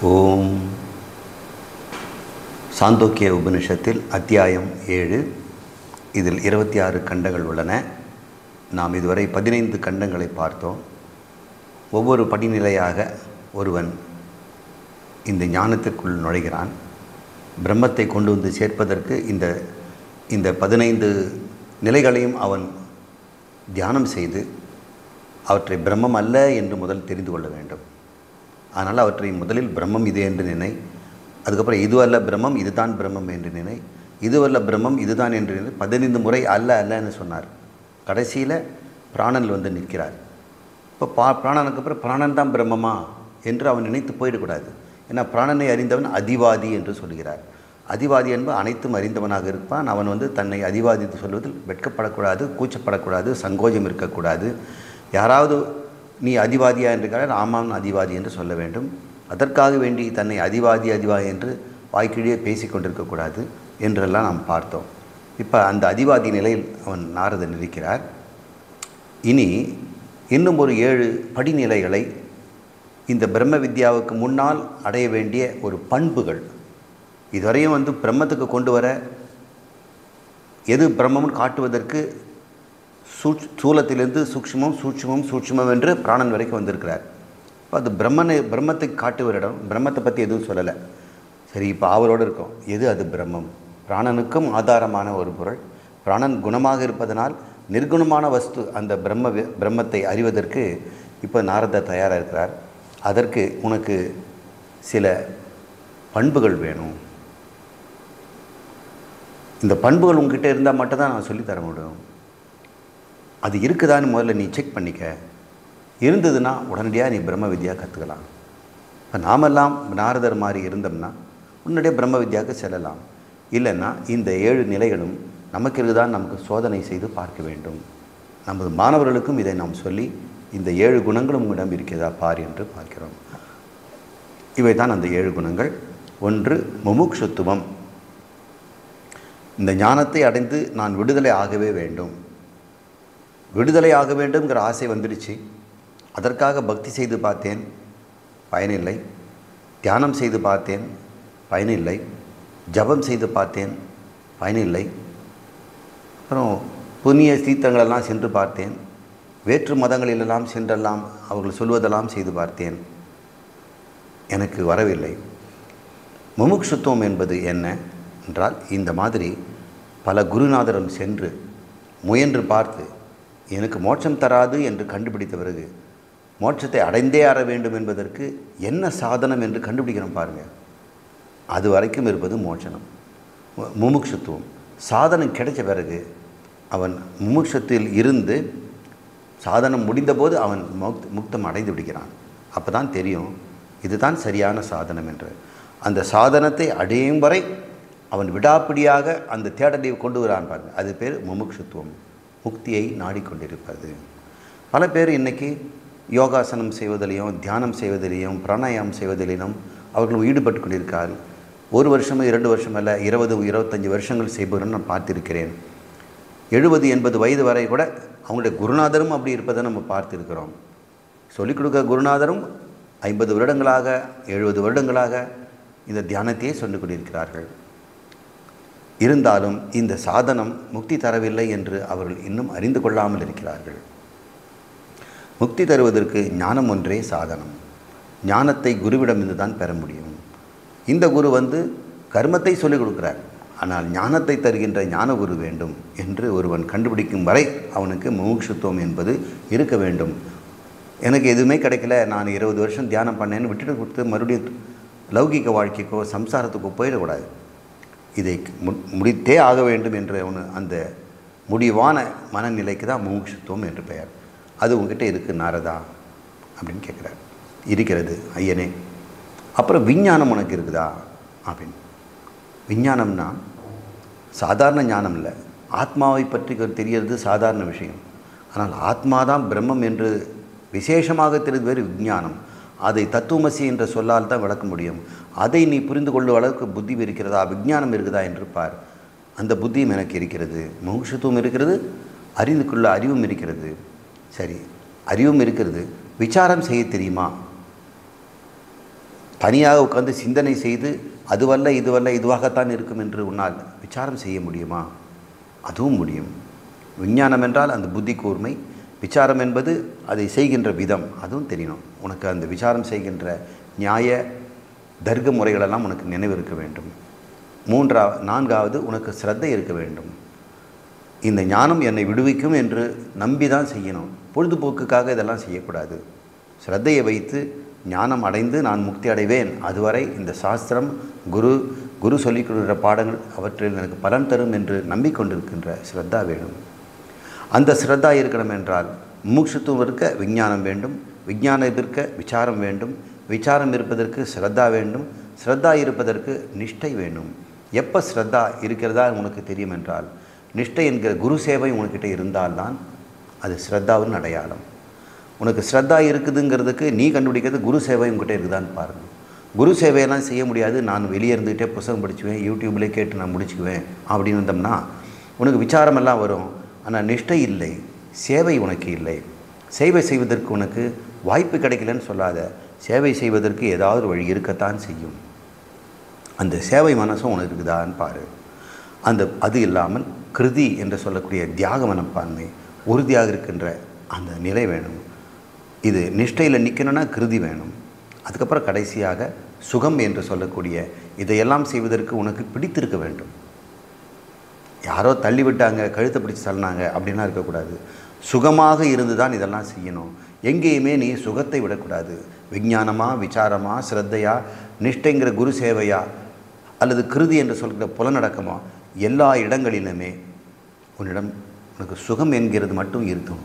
ஓம் சாந்தோக்கிய உபனிஷத்தில் அத்தியாயம் 7. இதில் 26 கண்டங்கள் உள்ளன. நாம் இதுவரை 15 கண்டங்களை பார்த்தோம். ஒவ்வொரு படிநிலையாக ஒருவன் இந்த ஞானத்திற்குள் நுழைகிறான். பிரம்மத்தை கொண்டு வந்து சேர்ப்பதற்கு இந்த 15 நிலைகளையும் அவன் தியானம் செய்து அவற்றை பிரம்மம் அல்ல என்று முதல் தெரிந்து கொள்ள வேண்டும். அதனால் அவற்றை முதலில் பிரம்மம் இது என்று நினை, அதுக்கப்புறம் இது அல்ல பிரம்மம், இதுதான் பிரம்மம் என்று நினை, இதுவல்ல பிரம்மம் இதுதான் என்று நினை. 15 முறை அல்ல அல்லன்னு சொன்னார். கடைசியில் பிராணனில் வந்து நிற்கிறார். இப்போ பிராணனுக்கு அப்புறம் பிராணன் தான் பிரம்மமா என்று அவன் நினைத்து போயிடக்கூடாது. ஏன்னா பிராணனை அறிந்தவன் அதிவாதி என்று சொல்கிறார். அதிவாதி என்பது அனைத்தும் அறிந்தவனாக இருப்பான். அவன் வந்து தன்னை அதிவாதி சொல்வதில் வெட்கப்படக்கூடாது, கூச்சப்படக்கூடாது, சங்கோஜம் இருக்கக்கூடாது. யாராவது நீ அதிவாதியா என்று கேட்டால் ஆமாம் அதிவாதி என்று சொல்ல வேண்டும். அதற்காக வேண்டி தன்னை அதிவாதி என்று வாய்க்கிழியே பேசிக்கொண்டிருக்கக்கூடாது என்றெல்லாம் நாம் பார்த்தோம். இப்போ அந்த அதிவாதி நிலையில் அவன் நாரதன் இருக்கிறார். இனி இன்னும் ஒரு 7 படிநிலைகளை இந்த பிரம்ம வித்யாவுக்கு முன்னால் அடைய வேண்டிய ஒரு பண்புகள், இதுவரையும் வந்து பிரம்மத்துக்கு கொண்டு வர எது பிரம்மம்னு காட்டுவதற்கு சூலத்திலிருந்து சூட்சுமம் என்று பிராணன் வரைக்கும் வந்திருக்கிறார். இப்போ அது பிரம்மத்தை காட்டுவரிடம் பிரம்மத்தை பற்றி எதுவும் சொல்லலை. சரி, இப்போ அவரோடு இருக்கோம். எது அது பிரம்மம்? பிராணனுக்கும் ஆதாரமான ஒரு பொருள். பிராணன் குணமாக இருப்பதனால் நிர்குணமான வஸ்து அந்த பிரம்மத்தை அறிவதற்கு இப்போ நாரதர் தயாராக இருக்கிறார். அதற்கு உனக்கு சில பண்புகள் வேணும். இந்த பண்புகள் உங்ககிட்ட இருந்தால் மட்டும்தான் நான் சொல்லித்தர முடியும். அது இருக்குதான்னு முதல்ல நீ செக் பண்ணிக்க. இருந்ததுன்னா உடனடியாக நீ பிரம்ம வித்யா கற்றுக்கலாம். இப்போ நாமெல்லாம் நாரதர் மாதிரி இருந்தோம்னா உடனடியாக பிரம்ம வித்யாவுக்கு செல்லலாம். இல்லைன்னா இந்த 7 நிலைகளும் நமக்கு இருக்குதான் நமக்கு சோதனை செய்து பார்க்க வேண்டும். நமது மாணவர்களுக்கும் இதை நாம் சொல்லி இந்த 7 குணங்களும் உங்களிடம் இருக்கிறதா பார் என்று பார்க்கிறோம். இவை தான் அந்த 7 குணங்கள். 1, முமுக்ஷுத்துவம். இந்த ஞானத்தை அடைந்து நான் விடுதலை ஆகவே வேண்டும். விடுதலை ஆக வேண்டும்ங்கிற ஆசை வந்துடுச்சு. அதற்காக பக்தி செய்து பார்த்தேன், பயனில்லை. தியானம் செய்து பார்த்தேன், பயனில்லை. ஜபம் செய்து பார்த்தேன், பயனில்லை. அப்புறம் புண்ணிய தீர்த்தங்களெல்லாம் சென்று பார்த்தேன். வேற்று மதங்களிலெல்லாம் சென்றெல்லாம் அவர்கள் சொல்வதெல்லாம் செய்து பார்த்தேன், எனக்கு வரவில்லை. முமுக்ஷுத்துவம் என்பது என்ன என்றால், இந்த மாதிரி பல குருநாதரும் சென்று முயன்று பார்த்து எனக்கு மோட்சம் தராது என்று கண்டுபிடித்த பிறகு மோட்சத்தை அடைந்தே ஆற வேண்டும் என்பதற்கு என்ன சாதனம் என்று கண்டுபிடிக்கணும் பாருங்கள். அது வரைக்கும் இருப்பது மோட்சனம், முமுக்ஷுத்துவம். சாதனம் கிடைச்ச பிறகு அவன் முமுக்ஷத்தில் இருந்து சாதனம் முடிந்தபோது அவன் முக்தம் அடைந்து விடுகிறான். அப்போ தான் தெரியும் இதுதான் சரியான சாதனம் என்று. அந்த சாதனத்தை அடையும் வரை அவன் விடாப்பிடியாக அந்த தேடலை கொண்டு வரான் பாருங்கள். அது பேர் முமுக்ஷுத்துவம், முக்தியை நாடிக்கொண்டிருப்பது. பல பேர் இன்றைக்கி யோகாசனம் செய்வதிலையும் தியானம் செய்வதிலையும் பிராணாயாமம் செய்வதிலும் அவர்கள் ஈடுபட்டு கொண்டிருக்கார்கள். 1 வருஷமோ 2 வருஷம் அல்ல, 20 25 வருஷங்கள் செய்பவர்கள் நான் பார்த்திருக்கிறேன். 70 80 வயது வரை கூட அவங்களுடைய குருநாதரும் அப்படி இருப்பதை நம்ம பார்த்துருக்கிறோம். சொல்லிக் கொடுக்க குருநாதரும் 50 வருடங்களாக 70 வருடங்களாக இந்த தியானத்தையே சொல்லிக் கொண்டிருக்கிறார்கள். இருந்தாலும் இந்த சாதனம் முக்தி தரவில்லை என்று அவர்கள் இன்னும் அறிந்து கொள்ளாமல் இருக்கிறார்கள். முக்தி தருவதற்கு ஞானம் ஒன்றே சாதனம். ஞானத்தை குருவிடமிருந்து தான் பெற முடியும். இந்த குரு வந்து கர்மத்தை சொல்லிக் கொடுக்கிறார், ஆனால் ஞானத்தை தருகின்ற ஞான குரு வேண்டும் என்று ஒருவன் கண்டுபிடிக்கும் வரை அவனுக்கு முமுக்ஷுத்துவம் என்பது இருக்க வேண்டும். எனக்கு எதுவுமே கிடைக்கல, நான் 20 வருஷம் தியானம் பண்ணேன்னு விட்டுட்டு கொடுத்து மறுபடியும் லௌகிக வாழ்க்கைக்கோ சம்சாரத்துக்கோ போயிடக்கூடாது. இதை முடித்தே ஆக வேண்டும் என்ற அந்த முடிவான மனநிலைக்கு தான் முமுக்ஷுத்துவம் என்று பெயர். அது உங்ககிட்ட இருக்குது நாரதா அப்படின்னு கேட்குறார். இருக்கிறது ஐயனே. அப்புறம் விஞ்ஞானம் உனக்கு இருக்குதா அப்படின்னு. விஞ்ஞானம்னா சாதாரண ஞானம் இல்லை. ஆத்மாவை பற்றி தெரியறது சாதாரண விஷயம். ஆனால் ஆத்மாதான் பிரம்மம் என்று விசேஷமாக தெரிவது விஞ்ஞானம். அதை தத்துவமசி என்ற சொல்லால் தான் விளக்க முடியும். அதை நீ புரிந்து கொள்ளும் அளவுக்கு புத்தி இருக்கிறதா, விஞ்ஞானம் இருக்குதா என்று பார். அந்த புத்தியும் எனக்கு இருக்கிறது, முமுக்ஷுத்துவம் இருக்கிறது, அறிந்து கொள்ள அறிவும் இருக்கிறது. சரி, அறிவும் இருக்கிறது, விசாரம் செய்ய தெரியுமா? தனியாக உட்கார்ந்து சிந்தனை செய்து அதுவல்ல இதுவல்ல இதுவாகத்தான் இருக்கும் என்று உன்னால் விசாரம் செய்ய முடியுமா? அதுவும் முடியும். விஞ்ஞானம் என்றால் அந்த புத்தி கூர்மை, விசாரம் என்பது அதை செய்கின்ற விதம், அதுவும் தெரியணும். உனக்கு அந்த விசாரம் செய்கின்ற நியாய தர்க்க முறைகளெல்லாம் உனக்கு நினைவு இருக்க வேண்டும். நான்காவது உனக்கு ஸ்ரத்தை இருக்க வேண்டும். இந்த ஞானம் என்னை விடுவிக்கும் என்று நம்பி தான் செய்யணும். பொழுதுபோக்குக்காக இதெல்லாம் செய்யக்கூடாது. ஸ்ரத்தையை வைத்து ஞானம் அடைந்து நான் முக்தி அடைவேன், அதுவரை இந்த சாஸ்திரம் குரு சொல்லிக் கொடுக்கிற பாடங்கள் அவற்றில் எனக்கு பலன் தரும் என்று நம்பிக்கொண்டிருக்கின்ற ஸ்ரத்தா வேணும். அந்த ஸ்ரத்தா இருக்கணும் என்றால் முமுட்சுத்துவம் இருக்க விஞ்ஞானம் வேண்டும், விஞ்ஞானம் இருக்க விசாரம் வேண்டும், விசாரம் இருப்பதற்கு ஸ்ரத்தா வேண்டும், ஸ்ரத்தா இருப்பதற்கு நிஷ்டை வேண்டும். எப்போ ஸ்ரத்தா இருக்கிறதா உனக்கு தெரியும் என்றால், நிஷ்டை என்கிற குரு சேவை உனக்கிட்ட இருந்தால்தான் அது ஸ்ரத்தாவின் அடையாளம். உனக்கு ஸ்ரத்தா இருக்குதுங்கிறதுக்கு நீ கண்டுபிடிக்கிறது குரு சேவை உங்ககிட்ட இருக்குதான்னு பாருங்கள். குரு சேவையெல்லாம் செய்ய முடியாது, நான் வெளியே இருந்துகிட்டே புத்தகம் படிச்சுவேன், யூடியூப்லேயே கேட்டு நான் முடிச்சுக்குவேன் அப்படின்னு வந்தோம்னா உனக்கு விசாரமெல்லாம் வரும். ஆனால் நிஷ்டை இல்லை, சேவை உனக்கு இல்லை. சேவை செய்வதற்கு உனக்கு வாய்ப்பு கிடைக்கலன்னு சொல்லாத, சேவை செய்வதற்கு ஏதாவது வழி இருக்கத்தான் செய்யும். அந்த சேவை மனசும் உனக்கு இருக்குதான்னு பாரு. அது இல்லாமல் கிருதி என்று சொல்லக்கூடிய தியாக மனப்பான்மை, உறுதியாக இருக்கின்ற அந்த நிலை வேணும். இது நிஷ்டையில் நிற்கணும்னா கிருதி வேணும். அதுக்கப்புறம் கடைசியாக சுகம் என்று சொல்லக்கூடிய இதையெல்லாம் செய்வதற்கு உனக்கு பிடித்திருக்க வேண்டும். யாரோ தள்ளி விட்டாங்க, கழுத்தை பிடிச்சி தள்ளினாங்க அப்படின்லாம் இருக்கக்கூடாது. சுகமாக இருந்து தான் இதெல்லாம் செய்யணும். எங்கேயுமே நீ சுகத்தை விடக்கூடாது. விஞ்ஞானமா, விசாரமா, ஸ்ரத்தையா, நிஷ்டைங்கிற குரு சேவையா, அல்லது கிருதி என்று சொல்கிற புலநடக்கமா, எல்லா இடங்களிலுமே உனக்கு சுகம் என்கிறது மட்டும் இருக்கும்.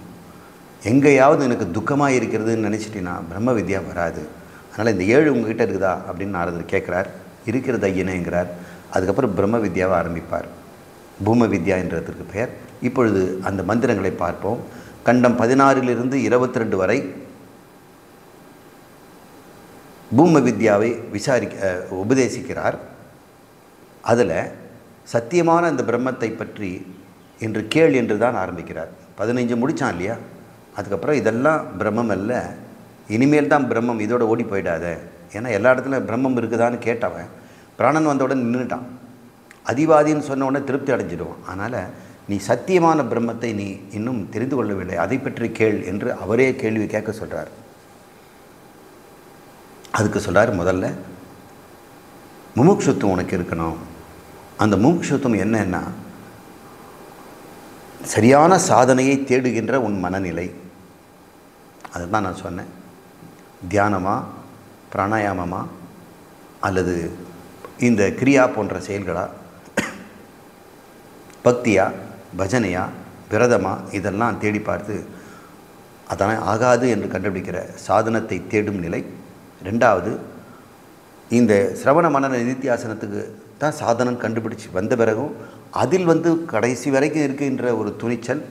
எங்கேயாவது எனக்கு துக்கமாக இருக்கிறதுன்னு நினச்சிட்டின்னா பிரம்ம வித்யா வராது. அதனால் இந்த 7 உங்ககிட்ட இருக்குதா அப்படின்னு நாரதர் கேட்குறார். இருக்கிறது ஐயனேங்கிறார். அதுக்கப்புறம் பிரம்ம வித்யாவை ஆரம்பிப்பார். பூம வித்யா என்றதற்கு பெயர். இப்பொழுது அந்த மந்திரங்களை பார்ப்போம். கண்டம் 16 22 வரை பூம வித்யாவை உபதேசிக்கிறார். அதில் சத்தியமான அந்த பிரம்மத்தை பற்றி என்று கேள் என்று தான் ஆரம்பிக்கிறார். 15 முடித்தான் இல்லையா? அதுக்கப்புறம் இதெல்லாம் பிரம்மம் அல்ல, இனிமேல் தான் பிரம்மம், இதோட ஓடி போயிடாத. ஏன்னா எல்லா இடத்துலையும் பிரம்மம் இருக்குதான்னு கேட்டவன் பிராணன் வந்தவுடன் நின்றுட்டான். அதிவாதின்னு சொன்ன உடனே திருப்தி அடைஞ்சிடுவான். அதனால் நீ சத்தியமான பிரம்மத்தை நீ இன்னும் தெரிந்து கொள்ளவில்லை, அதை பற்றி கேள் என்று அவரே கேள்வி கேட்க சொல்கிறார். அதுக்கு சொல்கிறார், முதல்ல முமுட்சுத்துவம் உனக்கு இருக்கணும். அந்த முமுட்சுத்துவம் என்னன்னா சரியான சாதனையை தேடுகின்ற உன் மனநிலை. அதுதான் நான் சொன்னேன். தியானமா, பிராணாயாமமா, அல்லது இந்த கிரியா போன்ற செயல்களா, பக்தியா, பஜனையா, விரதமா, இதெல்லாம் தேடி பார்த்து அதனால் ஆகாது என்று கண்டுபிடிக்கிற சாதனத்தை தேடும் நிலை. 2வது, இந்த சிரவண மனன நிதித்தியாசனத்துக்கு தான் சாதனம் கண்டுபிடிச்சி வந்த பிறகும் அதில் கடைசி வரைக்கும் இருக்கின்ற ஒரு துணிச்சல்,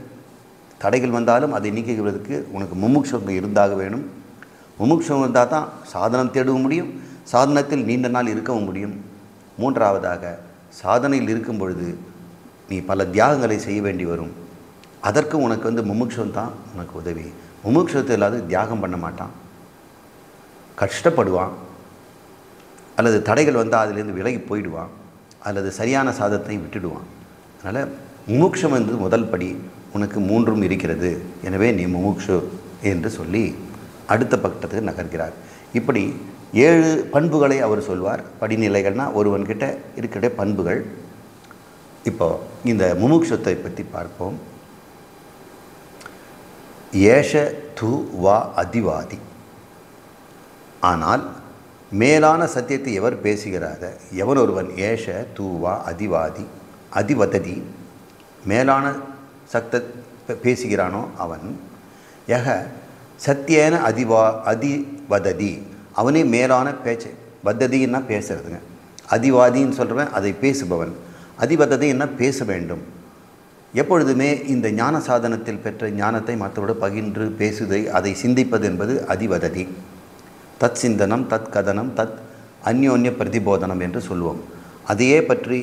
தடைகள் வந்தாலும் அதை நீக்குவதற்கு உனக்கு முமுட்சுவம் இருந்தாக வேணும். முமுட்சுவம் இருந்தால் தான் சாதனம் தேடவும் முடியும், சாதனத்தில் நீண்ட நாள் இருக்கவும் முடியும். 3வதாக, சாதனையில் இருக்கும் பொழுது நீ பல தியாகங்களை செய்ய வேண்டி வரும். அதற்கும் உனக்கு முமுட்சுவம் தான் உனக்கு உதவி. முமுட்சுவத்தை இல்லாத தியாகம் பண்ண மாட்டான், கஷ்டப்படுவான், அல்லது தடைகள் வந்தால் அதிலேருந்து விலகி போயிடுவான், அல்லது சரியான சாதத்தை விட்டுடுவான். அதனால் முமுட்சம் என்பது முதல் படி. உனக்கு 3ம் இருக்கிறது, எனவே நீ முமுட்சு என்று சொல்லி அடுத்த பக்கத்துக்கு நகர்கிறார். இப்படி 7 பண்புகளை அவர் சொல்வார். படிநிலைகள்னால் ஒருவன்கிட்ட இருக்கிற பண்புகள். இப்போ இந்த முமுட்சுத்தை பற்றி பார்ப்போம். ஏஷ து வா அதிவாதி. ஆனால் மேலான சத்தியத்தை எவர் பேசுகிறார, எவன் ஒருவன் ஏஷ தூவா அதிவாதி அதிவததி மேலான பேசுகிறானோ அவன் யக சத்தியேன அதிவததி, அவனே மேலான பேச்சு. வததின்னா பேசுறதுங்க. அதிவாதின்னு சொல்கிறவன் அதை பேசுபவன். அதிவததின்னா பேச வேண்டும். எப்பொழுதுமே இந்த ஞான சாதனத்தில் பெற்ற ஞானத்தை மற்றவரோடு பகிர்ந்து பேசுதை, அதை சிந்திப்பது என்பது அதிவததி. தத் சிந்தனம், தத் கதனம், தத் அந்யோன்ய பிரதிபோதனம் என்று சொல்லுவோம். அதையே பற்றி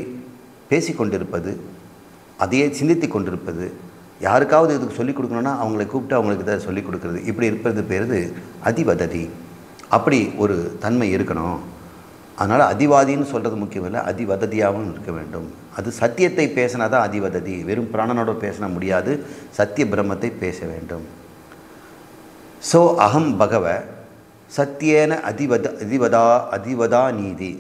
பேசிக்கொண்டிருப்பது, அதையே சிந்தித்து கொண்டிருப்பது. யாருக்காவது இதுக்கு சொல்லிக் கொடுக்கணுன்னா அவங்களை கூப்பிட்டு அவங்களுக்கு இதை சொல்லிக் கொடுக்குறது, இப்படி இருப்பது பேர் அதிவததி. அப்படி ஒரு தன்மை இருக்கணும். அதனால் அதிவாதின்னு சொல்கிறது முக்கியம் இல்லை, அதிவததியாகவும் இருக்க வேண்டும். அது சத்தியத்தை பேசினா தான் அதிவததி. வெறும் பிராணனோட பேசின முடியாது, சத்திய பிரம்மத்தை பேச வேண்டும். ஸோ அகம் பகவ சத்தியேன அதிவதா நீதி.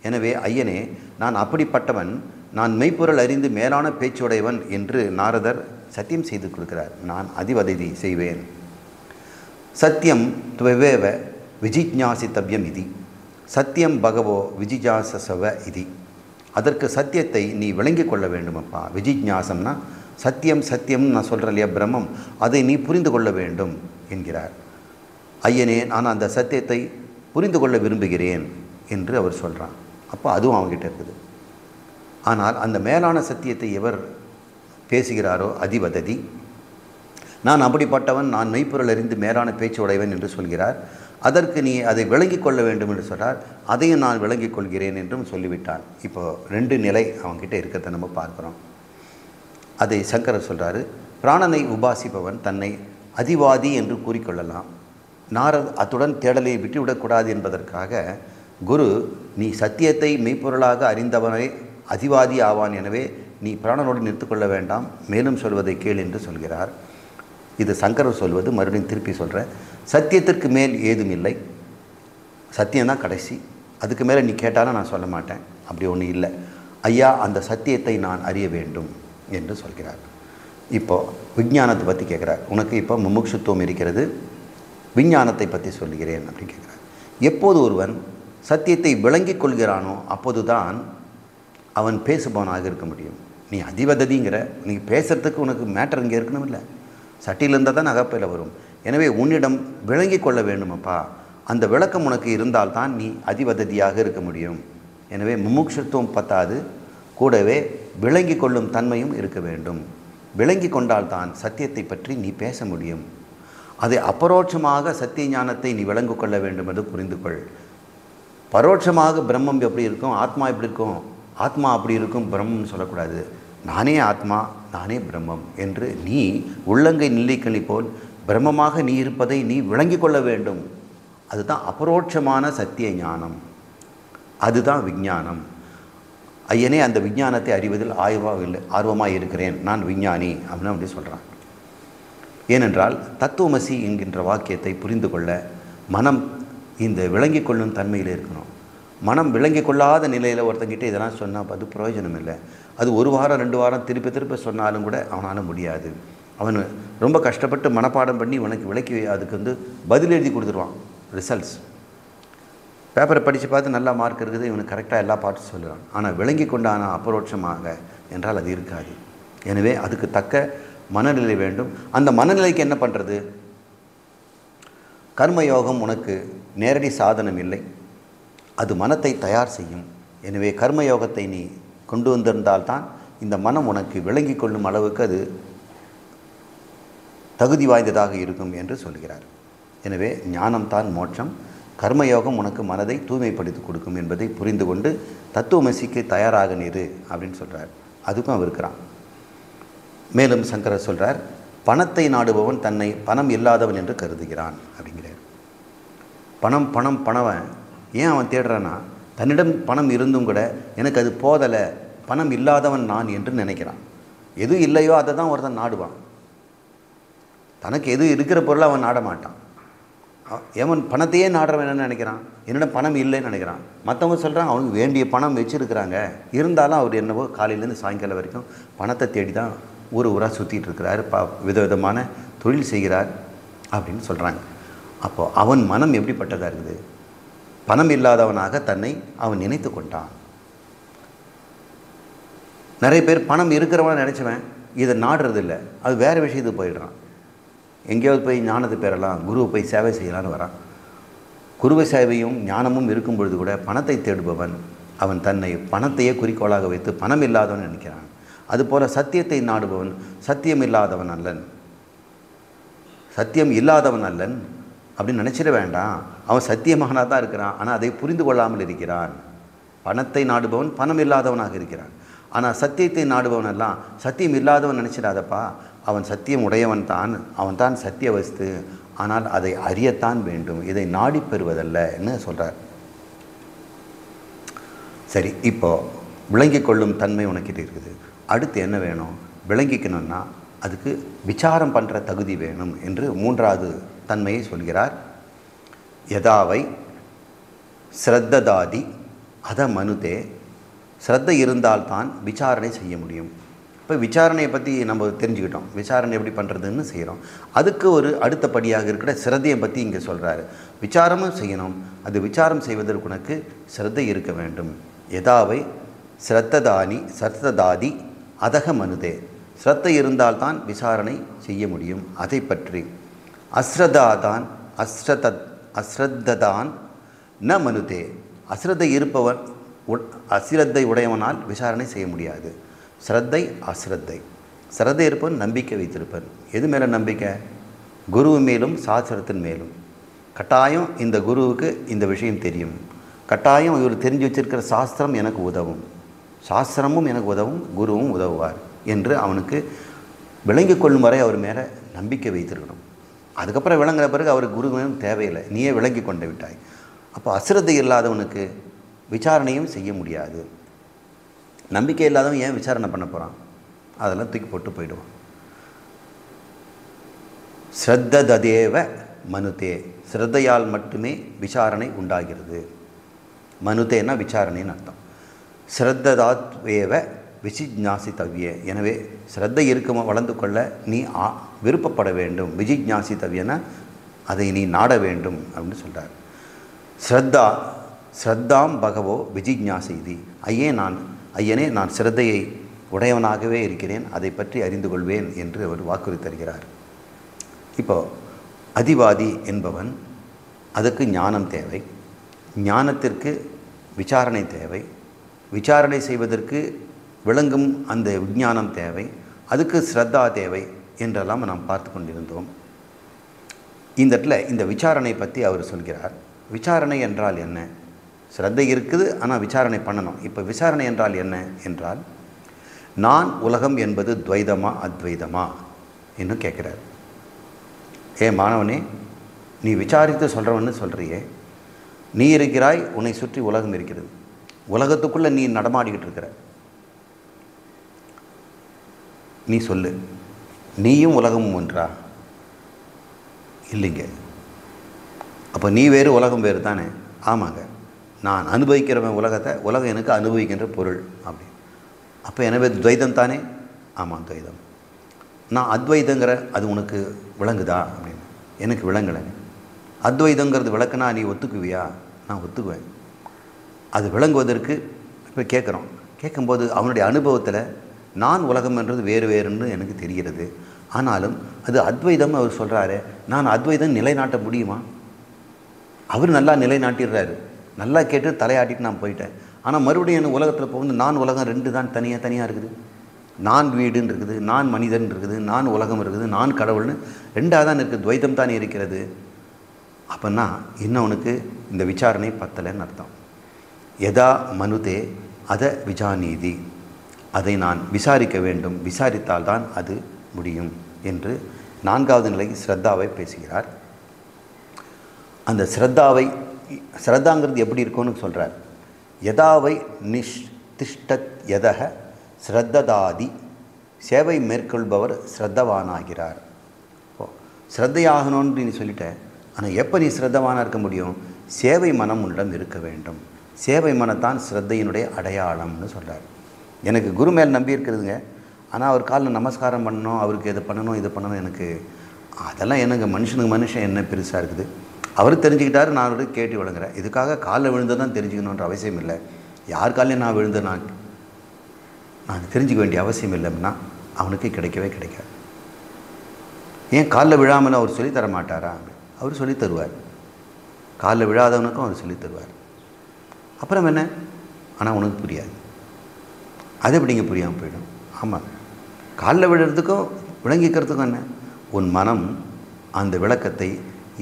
எனவே ஐயனே, நான் அப்படிப்பட்டவன், நான் மெய்ப்பொருள் அறிந்து மேலான பேச்சுடையவன் என்று நாரதர் சத்தியம் செய்து கொடுக்கிறார். நான் அதிவததி செய்வேன். சத்தியம் துவவேவ விஜிஜ்ஞாசித்தவ்யம் இதி. சத்தியம் பகவோ விஜிஜாசசவ இதி. அதற்கு சத்தியத்தை நீ விளங்கி கொள்ள வேண்டுமப்பா. விஜிஜ்ஞாசம்னா சத்தியம், சத்தியம்னு நான் சொல்கிறேன் இல்லையா, பிரம்மம், அதை நீ புரிந்து கொள்ள வேண்டும் என்கிறார். ஐயனே, நான் அந்த சத்தியத்தை புரிந்து கொள்ள விரும்புகிறேன் என்று அவர் சொல்கிறான். அப்போ அதுவும் அவங்ககிட்ட இருக்குது. ஆனால் அந்த மேலான சத்தியத்தை எவர் பேசுகிறாரோ அதிவததி. நான் அப்படிப்பட்டவன், நான் மெய்ப்பொருள் அறிந்து மேலான பேச்சு உடையவன் என்று சொல்கிறார். அதற்கு நீ அதை விளங்கி கொள்ள வேண்டும் என்று சொல்கிறார். அதையும் நான் விளங்கிக் கொள்கிறேன் என்றும் சொல்லிவிட்டான். இப்போது 2 நிலை அவங்ககிட்ட இருக்கிறத நம்ம பார்க்குறோம். அதை சங்கரர் சொல்கிறாரு. பிராணனை உபாசிப்பவன் தன்னை அதிவாதி என்று கூறிக்கொள்ளலாம். நாரத் அத்துடன் தேடலை விட்டுவிடக்கூடாது என்பதற்காக குரு, நீ சத்தியத்தை மெய்ப்பொருளாக அறிந்தவனை அதிவாதி ஆவான், எனவே நீ பிராணனோடு நிறுத்திக்கொள்ள வேண்டாம், மேலும் சொல்வதை கேள் என்று சொல்கிறார். இது சங்கரர் சொல்வது. மறுபடியும் திருப்பி சொல்கிறேன். சத்தியத்திற்கு மேல் ஏதும் இல்லை, சத்தியம்தான் கடைசி. அதுக்கு மேலே நீ கேட்டாலும் நான் சொல்ல மாட்டேன், அப்படி ஒன்று இல்லை. ஐயா, அந்த சத்தியத்தை நான் அறிய வேண்டும் என்று சொல்கிறார். இப்போது விஞ்ஞானத்தை பற்றி கேட்குறார். உனக்கு இப்போ முமுட்சுத்துவம் இருக்கிறது, விஞ்ஞானத்தை பற்றி சொல்லுகிறேன் அப்படின்னு கேட்குறார். எப்போது ஒருவன் சத்தியத்தை விளங்கி கொள்கிறானோ அப்போது தான் அவன் பேசுபவனாக இருக்க முடியும். நீ அதிவததிங்கிற, நீ பேசுகிறதுக்கு உனக்கு மேட்டர் இங்கே இருக்கணும் இல்லை, சட்டியில் இருந்தால் தான் அகப்பையில் வரும். எனவே உன்னிடம் விளங்கி கொள்ள வேண்டுமப்பா. அந்த விளக்கம் உனக்கு இருந்தால்தான் நீ அதிவததியாக இருக்க முடியும். எனவே முமுட்சுத்துவம் பத்தாது, கூடவே விளங்கி கொள்ளும் தன்மையும் இருக்க வேண்டும். விளங்கி கொண்டால்தான் சத்தியத்தை பற்றி நீ பேச முடியும். அதை அபரோட்சமாக சத்திய ஞானத்தை நீ விளங்கு கொள்ள வேண்டும் என்று புரிந்து கொள். பரோட்சமாக பிரம்மம் எப்படி இருக்கும், ஆத்மா எப்படி இருக்கும், ஆத்மா அப்படி இருக்கும், பிரம்மம்னு சொல்லக்கூடாது. நானே ஆத்மா, நானே பிரம்மம் என்று நீ உள்ளங்கை நில்லைக்கணி போல் பிரம்மமாக நீ இருப்பதை நீ விளங்கி கொள்ள வேண்டும். அதுதான் அபரோட்சமான சத்திய ஞானம், அதுதான் விஞ்ஞானம். ஐயனே, அந்த விஞ்ஞானத்தை அறிவதில் ஆர்வமாக இருக்கிறேன், நான் விஞ்ஞானி அப்படின்னு அப்படி சொல்கிறான். ஏனென்றால் தத்துவமசி என்கின்ற வாக்கியத்தை புரிந்து கொள்ள மனம் இந்த விளங்கி கொள்ளும் தன்மையில் இருக்கணும். மனம் விளங்கி கொள்ளாத நிலையில் ஒருத்தங்கிட்ட இதெல்லாம் சொன்னால் அது பிரயோஜனம் இல்லை. அது 1 வாரம் 2 வாரம் திருப்பி சொன்னாலும் கூட அவனால் முடியாது. அவன் ரொம்ப கஷ்டப்பட்டு மனப்பாடம் பண்ணி உனக்கு விளக்கி அதுக்கு பதில் எழுதி கொடுத்துருவான். ரிசல்ட்ஸ் பேப்பரை படித்து பார்த்து நல்லா மார்க் இருக்குது, இவனுக்கு கரெக்டாக எல்லா பாட்டும் சொல்லுவான். ஆனால் விளங்கி கொண்டான அபரோட்சமாக என்றால் அது இருக்காது. எனவே அதுக்கு தக்க மனநிலை வேண்டும். அந்த மனநிலைக்கு என்ன பண்ணுறது? கர்மயோகம் உனக்கு நேரடி சாதனம் இல்லை, அது மனத்தை தயார் செய்யும். எனவே கர்மயோகத்தை நீ கொண்டு வந்திருந்தால்தான் இந்த மனம் உனக்கு விளங்கி கொள்ளும் அளவுக்கு அது தகுதி வாய்ந்ததாக இருக்கும் என்று சொல்கிறார். எனவே ஞானம்தான் மோட்சம், கர்மயோகம் உனக்கு மனதை தூய்மைப்படுத்தி கொடுக்கும் என்பதை புரிந்து கொண்டு தத்துவமசிக்கு தயாராக நிறு அப்படின்னு சொல்கிறார். அதுக்கும் அவர் இருக்கிறான். மேலும் சங்கரர் சொல்கிறார், பணத்தை நாடுபவன் தன்னை பணம் இல்லாதவன் என்று கருதுகிறான் அப்படிங்கிறார். பணவன் ஏன் அவன் தேடுறான்னா, தன்னிடம் பணம் இருந்தும் கூட எனக்கு அது போதலை, பணம் இல்லாதவன் நான் என்று நினைக்கிறான். எது இல்லையோ அதை தான் ஒருத்தன் நாடுவான். தனக்கு எது இருக்கிற பொருளை அவன் நாட மாட்டான். எவன் பணத்தையே நாடுறவன் என்ன நினைக்கிறான், என்னிடம் பணம் இல்லைன்னு நினைக்கிறான். மற்றவங்க சொல்கிறான் அவனுக்கு வேண்டிய பணம் வச்சுருக்கிறாங்க, இருந்தாலும் அவர் என்னவோ காலையிலேருந்து சாயங்காலம் வரைக்கும் பணத்தை தேடி தான் ஊராக சுற்றிட்டு இருக்கிறார், விதவிதமான தொழில் செய்கிறார் அப்படின்னு சொல்கிறாங்க. அப்போது அவன் மனம் எப்படிப்பட்டதாக இருக்குது? பணம் இல்லாதவனாக தன்னை அவன் நினைத்து கொண்டான். நிறைய பேர் பணம் இருக்கிறவன நினச்சவன் இதை நாடுறதில்லை, அது வேறு விஷயத்துக்கு போயிடுறான். எங்கேயாவது போய் ஞானத்தை பெறலாம், குருவை போய் சேவை செய்யலான்னு வரான். குருவை சேவையும் ஞானமும் இருக்கும் பொழுது கூட பணத்தை தேடுபவன் அவன் தன்னை பணத்தையே குறிக்கோளாக வைத்து பணம் இல்லாதவன் நினைக்கிறான். அதுபோல் சத்தியத்தை நாடுபவன் சத்தியம் இல்லாதவன் அல்லன், சத்தியம் இல்லாதவன் அல்லன் அப்படின்னு நினச்சிட வேண்டாம். அவன் சத்தியமாகனா தான் இருக்கிறான், ஆனால் அதை புரிந்து கொள்ளாமல் இருக்கிறான். பணத்தை நாடுபவன் பணம் இல்லாதவனாக இருக்கிறான். ஆனால் சத்தியத்தை நாடுபவன் எல்லாம் சத்தியம் இல்லாதவன் நினச்சிடாதப்பா, அவன் சத்தியம் உடையவன் தான், அவன் தான் சத்திய வஸ்து, ஆனால் அதை அறியத்தான் வேண்டும், இதை நாடி பெறுவதல்ல என்ன சொல்கிறார். சரி, இப்போது விளங்கிக் கொள்ளும் தன்மை உனக்கிட்ட இருக்குது. அடுத்து என்ன வேணும்? விளங்கிக்கணும்னா அதுக்கு விசாரம் பண்ணுற தகுதி வேணும் என்று மூன்றாவது தன்மையை சொல்கிறார். யதாவை ஸ்ரத்ததாதி அத மனுதே. ஸ்ரத்தை இருந்தால்தான் விசாரணை செய்ய முடியும். இப்போ விசாரணையை பற்றி நம்ம தெரிஞ்சுக்கிட்டோம். விசாரணை எப்படி பண்ணுறதுன்னு செய்கிறோம். அதுக்கு ஒரு அடுத்த படியாக இருக்கிற ஸ்ரத்தையை பற்றி இங்கே சொல்கிறாரு. விசாரமும் செய்யணும். அது விசாரம் செய்வதற்கு உனக்கு ஸ்ரத்தை இருக்க வேண்டும். யதாவை ஸ்ரத்ததாதி அதக மனுதே. ஸ்ரத்தை இருந்தால்தான் விசாரணை செய்ய முடியும். அதை பற்றி அஸ்ரத்ததான் ந மனுதே. அஸ்ரத்தை இருப்பவன் அசிரத்தை உடையவனால் விசாரணை செய்ய முடியாது. ஸ்ரத்தை அஸ்ரத்தை. ஸ்ரத்தை இருப்பவன் நம்பிக்கை வைத்திருப்பன். எது மேலே நம்பிக்கை? குரு மேலும் சாஸ்திரத்தின் மேலும். கட்டாயம் இந்த குருவுக்கு இந்த விஷயம் தெரியும், கட்டாயம் இவர் தெரிஞ்சு வச்சிருக்கிற சாஸ்திரம் எனக்கு உதவும், சாஸ்திரமும் எனக்கு உதவும், குருவும் உதவுவார் என்று அவனுக்கு விளங்கி கொள்ளும் வரை அவர் மேலே நம்பிக்கை வைத்திருக்கணும். அதுக்கப்புறம் விளங்குற பிறகு அவருக்கு குருவும் தேவையில்லை, நீயே விளங்கி கொண்டு விட்டாய். அப்போ அசிரத்தை இல்லாதவனுக்கு விசாரணையும் செய்ய முடியாது. நம்பிக்கை இல்லாதவன் ஏன் விசாரணை பண்ண போகிறான்? அதெல்லாம் தூக்கி போட்டு போயிடுவான். ஸ்ரத்ததேவ மனுதே. ஸ்ரத்தையால் மட்டுமே விசாரணை உண்டாகிறது. மனுதேனா விசாரணைன்னு அர்த்தம். ஸ்ரத்ததாத்வேவ விஜிஜ்ஞாசித்தவ்ய. எனவே ஸ்ரத்தை இருக்க வளர்ந்து கொள்ள நீ விருப்பப்பட வேண்டும். விஜிஜ்ஞாசித்தவ்யனா அதை நீ நாட வேண்டும் அப்படின்னு சொல்கிறார். ஸ்ரத்தாம் பகவோ விஜிஜ்ஞாசிதி. ஐயனே நான் ஸ்ரத்தையை உடையவனாகவே இருக்கிறேன், அதை பற்றி அறிந்து கொள்வேன் என்று அவர் வாக்குறுதி தருகிறார். இப்போ அதிவாதி என்பவன், அதுக்கு ஞானம் தேவை, ஞானத்திற்கு விசாரணை தேவை, விசாரணை செய்வதற்கு விளங்கும் அந்த விஞ்ஞானம் தேவை, அதுக்கு ஸ்ரத்தா தேவை என்றெல்லாம் நாம் பார்த்து கொண்டிருந்தோம். இந்த இடத்துல இந்த விசாரணை பற்றி அவர் சொல்கிறார். விசாரணை என்றால் என்ன? ஸ்ரத்தை இருக்குது, ஆனால் விசாரணை பண்ணணும். இப்போ விசாரணை என்றால் என்ன என்றால், நான் உலகம் என்பது துவைதமா அத்வைதமா என்று கேட்குறார். மாணவனே, நீ விசாரித்து சொல்கிறவன்னு சொல்கிறியே, நீ இருக்கிறாய், உன்னை சுற்றி உலகம் இருக்கிறது, உலகத்துக்குள்ளே நீ நடமாடிக்கிட்டு இருக்கிற, நீ சொல்லு, நீயும் உலகமும் ஒன்றா? இல்லைங்க. அப்போ நீ வேறு உலகம் வேறு தானே? ஆமாங்க. நான் அனுபவிக்கிறவன் உலகத்தை, உலகம் எனக்கு அனுபவிக்கின்ற பொருள் அப்படி. அப்போ எனவே துவைதம் தானே? ஆமாம் துவைதம். நான் அத்வைதங்கிற அது உனக்கு விளங்குதா அப்படின்னு. எனக்கு விளங்கலைங்க. அத்வைதங்கிறது விளக்குனா நீ ஒத்துக்குவியா? நான் ஒத்துக்குவேன். அது விளங்குவதற்கு இப்போ கேட்குறோம். கேட்கும்போது அவனுடைய அனுபவத்தில் நான் உலகம் என்றது வேறு வேறுன்னு எனக்கு தெரிகிறது. ஆனாலும் அது அத்வைதம் அவர் சொல்கிறாரு. நான் அத்வைதம் நிலைநாட்ட முடியுமா? அவர் நல்லா நிலைநாட்டிடுறாரு. நல்லா கேட்டு தலையாட்டிட்டு நான் போயிட்டேன். ஆனால் மறுபடியும் எனக்கு உலகத்தில் போகும்போது நான் உலகம் ரெண்டு தான் தனியாக இருக்குது. நான் வீடுன்னு இருக்குது, நான் மனிதன் இருக்குது, நான் உலகம் இருக்குது, நான் கடவுள்னு ரெண்டாக தான் இருக்குது, துவைதம் தானே இருக்கிறது. அப்படின்னா இன்னொன்னுக்கு இந்த விசாரணை பத்தலைன்னு அர்த்தம். யதா மனுதே அத விஜாநீதி. அதை நான் விசாரிக்க வேண்டும், விசாரித்தால்தான் அது முடியும் என்று நான்காவது நிலை ஸ்ரத்தாவை பேசுகிறார். அந்த ஸ்ரத்தாங்கிறது எப்படி இருக்கும்னு சொல்கிறார். யதாவை திஷ்டத் யதக ஸ்ரத்ததாதி. சேவை மேற்கொள்பவர் ஸ்ரத்தவானாகிறார். ஸ்ரத்தையாகணும்னு நீ சொல்லிட்ட. ஆனால் எப்போ நீ ஸ்ரத்தவானாக இருக்க முடியும்? சேவை மனம் உன்னிடம் இருக்க வேண்டும். சேவை மனத்தான் ஸ்ரத்தையினுடைய அடையாளம்னு சொல்கிறார். எனக்கு குரு மேல் நம்பி இருக்கிறதுங்க. ஆனால் அவர் காலில் நமஸ்காரம் பண்ணணும், அவருக்கு இதை பண்ணணும் இது பண்ணணும், எனக்கு அதெல்லாம் எனக்கு மனுஷன் என்ன பெருசாக இருக்குது. அவர் தெரிஞ்சுக்கிட்டாரு, நான் அவருக்கு கேட்டு விளங்குறேன். இதுக்காக காலில் விழுந்து தான் தெரிஞ்சுக்கணுன்ற அவசியம் இல்லை. யார் காலையும் நான் விழுந்து நான் தெரிஞ்சுக்க வேண்டிய அவசியம் இல்லைன்னா அவனுக்கு கிடைக்கவே கிடைக்காது. ஏன் காலில் விழாமல் அவர் சொல்லித்தர மாட்டாரா? அவர் சொல்லி தருவார். காலில் விழாதவனுக்கும் அவர் சொல்லி தருவார். அப்புறம் என்ன? ஆனால் உனக்கு புரியாது. அது எப்படிங்க புரியாமல் போயிடும்? ஆமாம், காலில் விழுறதுக்கும் விளங்கிக்கிறதுக்கும் என்ன? உன் மனம் அந்த விளக்கத்தை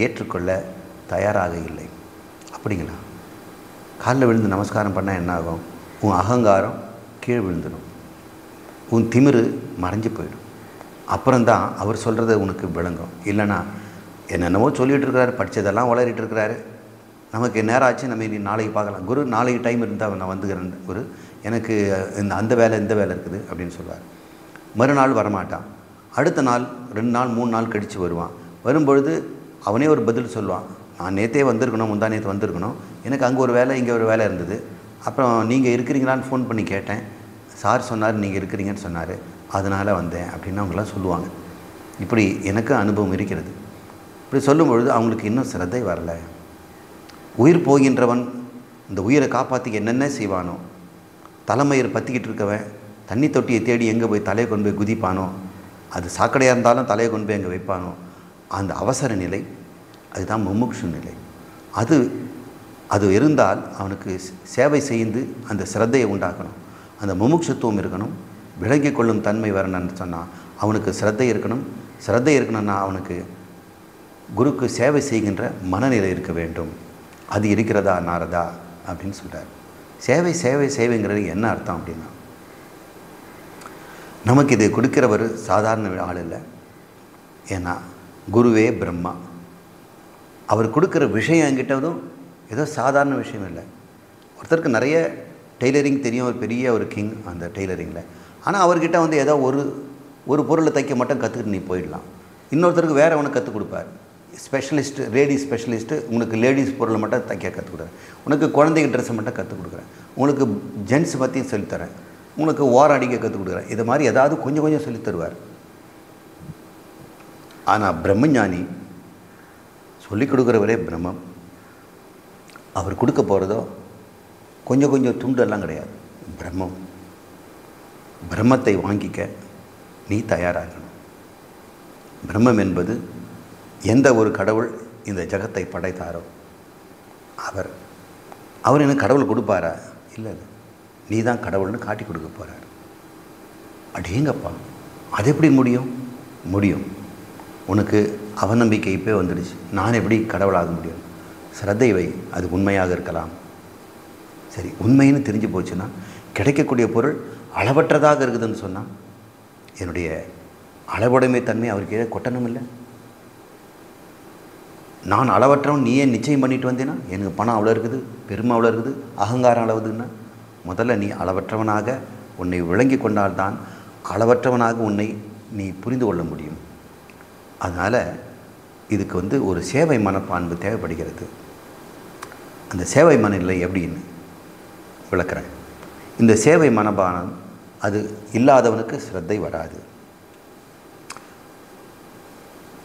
ஏற்றுக்கொள்ள தயாராக இல்லை. அப்படிங்களா? காலில் விழுந்து நமஸ்காரம் பண்ணால் என்ன ஆகும்? உன் அகங்காரம் கீழே விழுந்துடும், உன் திமிரு மறைஞ்சு போயிடும். அப்புறம்தான் அவர் சொல்கிறத உனக்கு விளங்கும். இல்லைன்னா என்னென்னவோ சொல்லிகிட்டு இருக்கிறாரு, படித்ததெல்லாம் வளரிட்டு இருக்கிறாரு, நமக்கு நேரம் ஆச்சு, நம்ம இனி நாளைக்கு பார்க்கலாம் குரு, நாளைக்கு டைம் இருந்தால் நான் வந்துக்கிறேன் குரு, எனக்கு அந்த வேலை இந்த வேலை இருக்குது அப்படின்னு சொல்லுவார். மறுநாள் வரமாட்டான். அடுத்த நாள் 2 நாள் 3 நாள் கழித்து வருவான். வரும்பொழுது அவனே ஒரு பதில் சொல்லுவான். நான் நேற்றே வந்திருக்கணும், முந்தா நேற்று வந்திருக்கணும், எனக்கு அங்கே ஒரு வேலை இங்கே ஒரு வேலை இருந்தது, அப்புறம் நீங்கள் இருக்கிறீங்களான்னு ஃபோன் பண்ணி கேட்டேன், சார் சொன்னார் நீங்கள் இருக்கிறீங்கன்னு சொன்னார், அதனால் வந்தேன் அப்படின்னு அவங்களாம் சொல்லுவாங்க. இப்படி எனக்கு அனுபவம் இருக்கிறது. இப்படி சொல்லும்பொழுது அவங்களுக்கு இன்னும் சிரத்தை வரலை. உயிர் போகின்றவன் இந்த உயிரை காப்பாற்றி என்னென்ன செய்வானோ, தலைமயிர் பற்றிக்கிட்டு இருக்கவன் தண்ணி தொட்டியை தேடி எங்கே போய் தலையை கொண்டு போய் குதிப்பானோ, அது சாக்கடையாக இருந்தாலும் தலையை கொண்டு போய் எங்கே வைப்பானோ, அந்த அவசர நிலை அதுதான் முமுக்ஷு நிலை. அது இருந்தால் அவனுக்கு சேவை செய்து அந்த சிரத்தையை உண்டாக்கணும், அந்த முமுட்சுத்துவம் இருக்கணும், விளங்கி கொள்ளும் தன்மை வரணும்னு சொன்னால் அவனுக்கு சிரத்தை இருக்கணும். சிரத்தை இருக்கணும்னா அவனுக்கு குருக்கு சேவை செய்கின்ற மனநிலை இருக்க வேண்டும். அது இருக்கிறதா நாரதா அப்படின்னு சொல்கிறார். சேவை சேவை சேவைங்கிறது என்ன அர்த்தம் அப்படின்னா, நமக்கு இதை கொடுக்கிறவர் சாதாரண ஆள் இல்லை. ஏன்னா குருவே பிரம்மா. அவர் கொடுக்குற விஷயம் என்கிட்டதும் ஏதோ சாதாரண விஷயம் இல்லை. ஒருத்தருக்கு நிறைய டெய்லரிங் தெரியும், ஒரு பெரிய ஒரு கிங் அந்த டெய்லரிங்கில். ஆனால் அவர்கிட்ட வந்து ஏதோ ஒரு பொருளை தைக்க மட்டும் கற்றுக்கிட்டு நீ போயிடலாம். இன்னொருத்தருக்கு வேறு அவனுக்கு கற்றுக் கொடுப்பார். ஸ்பெஷலிஸ்ட்டு, லேடிஸ் ஸ்பெஷலிஸ்ட்டு, உங்களுக்கு லேடிஸ் பொருளை மட்டும் தைக்க கற்றுக் கொடுக்குறேன், உனக்கு குழந்தைங்க ட்ரெஸ்ஸை மட்டும் கற்றுக் கொடுக்குறேன், உங்களுக்கு ஜென்ட்ஸ் பற்றியும் சொல்லித்தரேன், உங்களுக்கு ஓரம் அடிக்க கற்றுக் கொடுக்குறேன். இது மாதிரி ஏதாவது கொஞ்சம் கொஞ்சம் சொல்லித் தருவார். ஆனால் பிரம்மஞானி சொல்லிக் கொடுக்குறவரே பிரம்மம். அவர் கொடுக்க போகிறதோ கொஞ்சம் கொஞ்சம் துண்டெல்லாம் கிடையாது, பிரம்மம். பிரம்மத்தை வாங்கிக்க நீ தயாராகணும். பிரம்மம் என்பது எந்த ஒரு கடவுள் இந்த ஜகத்தை படைத்தாரோ அவர் எனக்கு கடவுள் கொடுப்பாரா? இல்லை, நீ தான் கடவுள்னு காட்டி கொடுக்க போகிறார். அடேங்கப்பா, அது எப்படி முடியும்? உனக்கு அவநம்பிக்கை இப்போ வந்துடுச்சு. நான் எப்படி கடவுளாக முடியும்? சிரத்தை வை, அது உண்மையாக இருக்கலாம். சரி, உண்மைன்னு தெரிஞ்சு போச்சுன்னா கிடைக்கக்கூடிய பொருள் அளவற்றதாக இருக்குதுன்னு சொன்னால் என்னுடைய அளவுடைமை தன்மை அவருக்கு ஏதோ கொட்டணும் இல்லை. நான் அளவற்றவன் நீ ஏன் நிச்சயம் பண்ணிட்டு வந்தேன்னா, எனக்கு பணம் அவ்வளோ இருக்குது, பெருமை அவ்வளோ இருக்குது, அகங்காரம் அளவுதுன்னா, முதல்ல நீ அளவற்றவனாக உன்னை விளங்கி கொண்டால்தான் அளவற்றவனாக உன்னை நீ புரிந்து கொள்ள முடியும். அதனால் இதுக்கு வந்து ஒரு சேவை மனப்பான்பு தேவைப்படுகிறது. அந்த சேவை மனநிலை எப்படின்னு விளக்குறேன். இந்த சேவை மனப்பானம் அது இல்லாதவனுக்கு சிரத்தை வராது.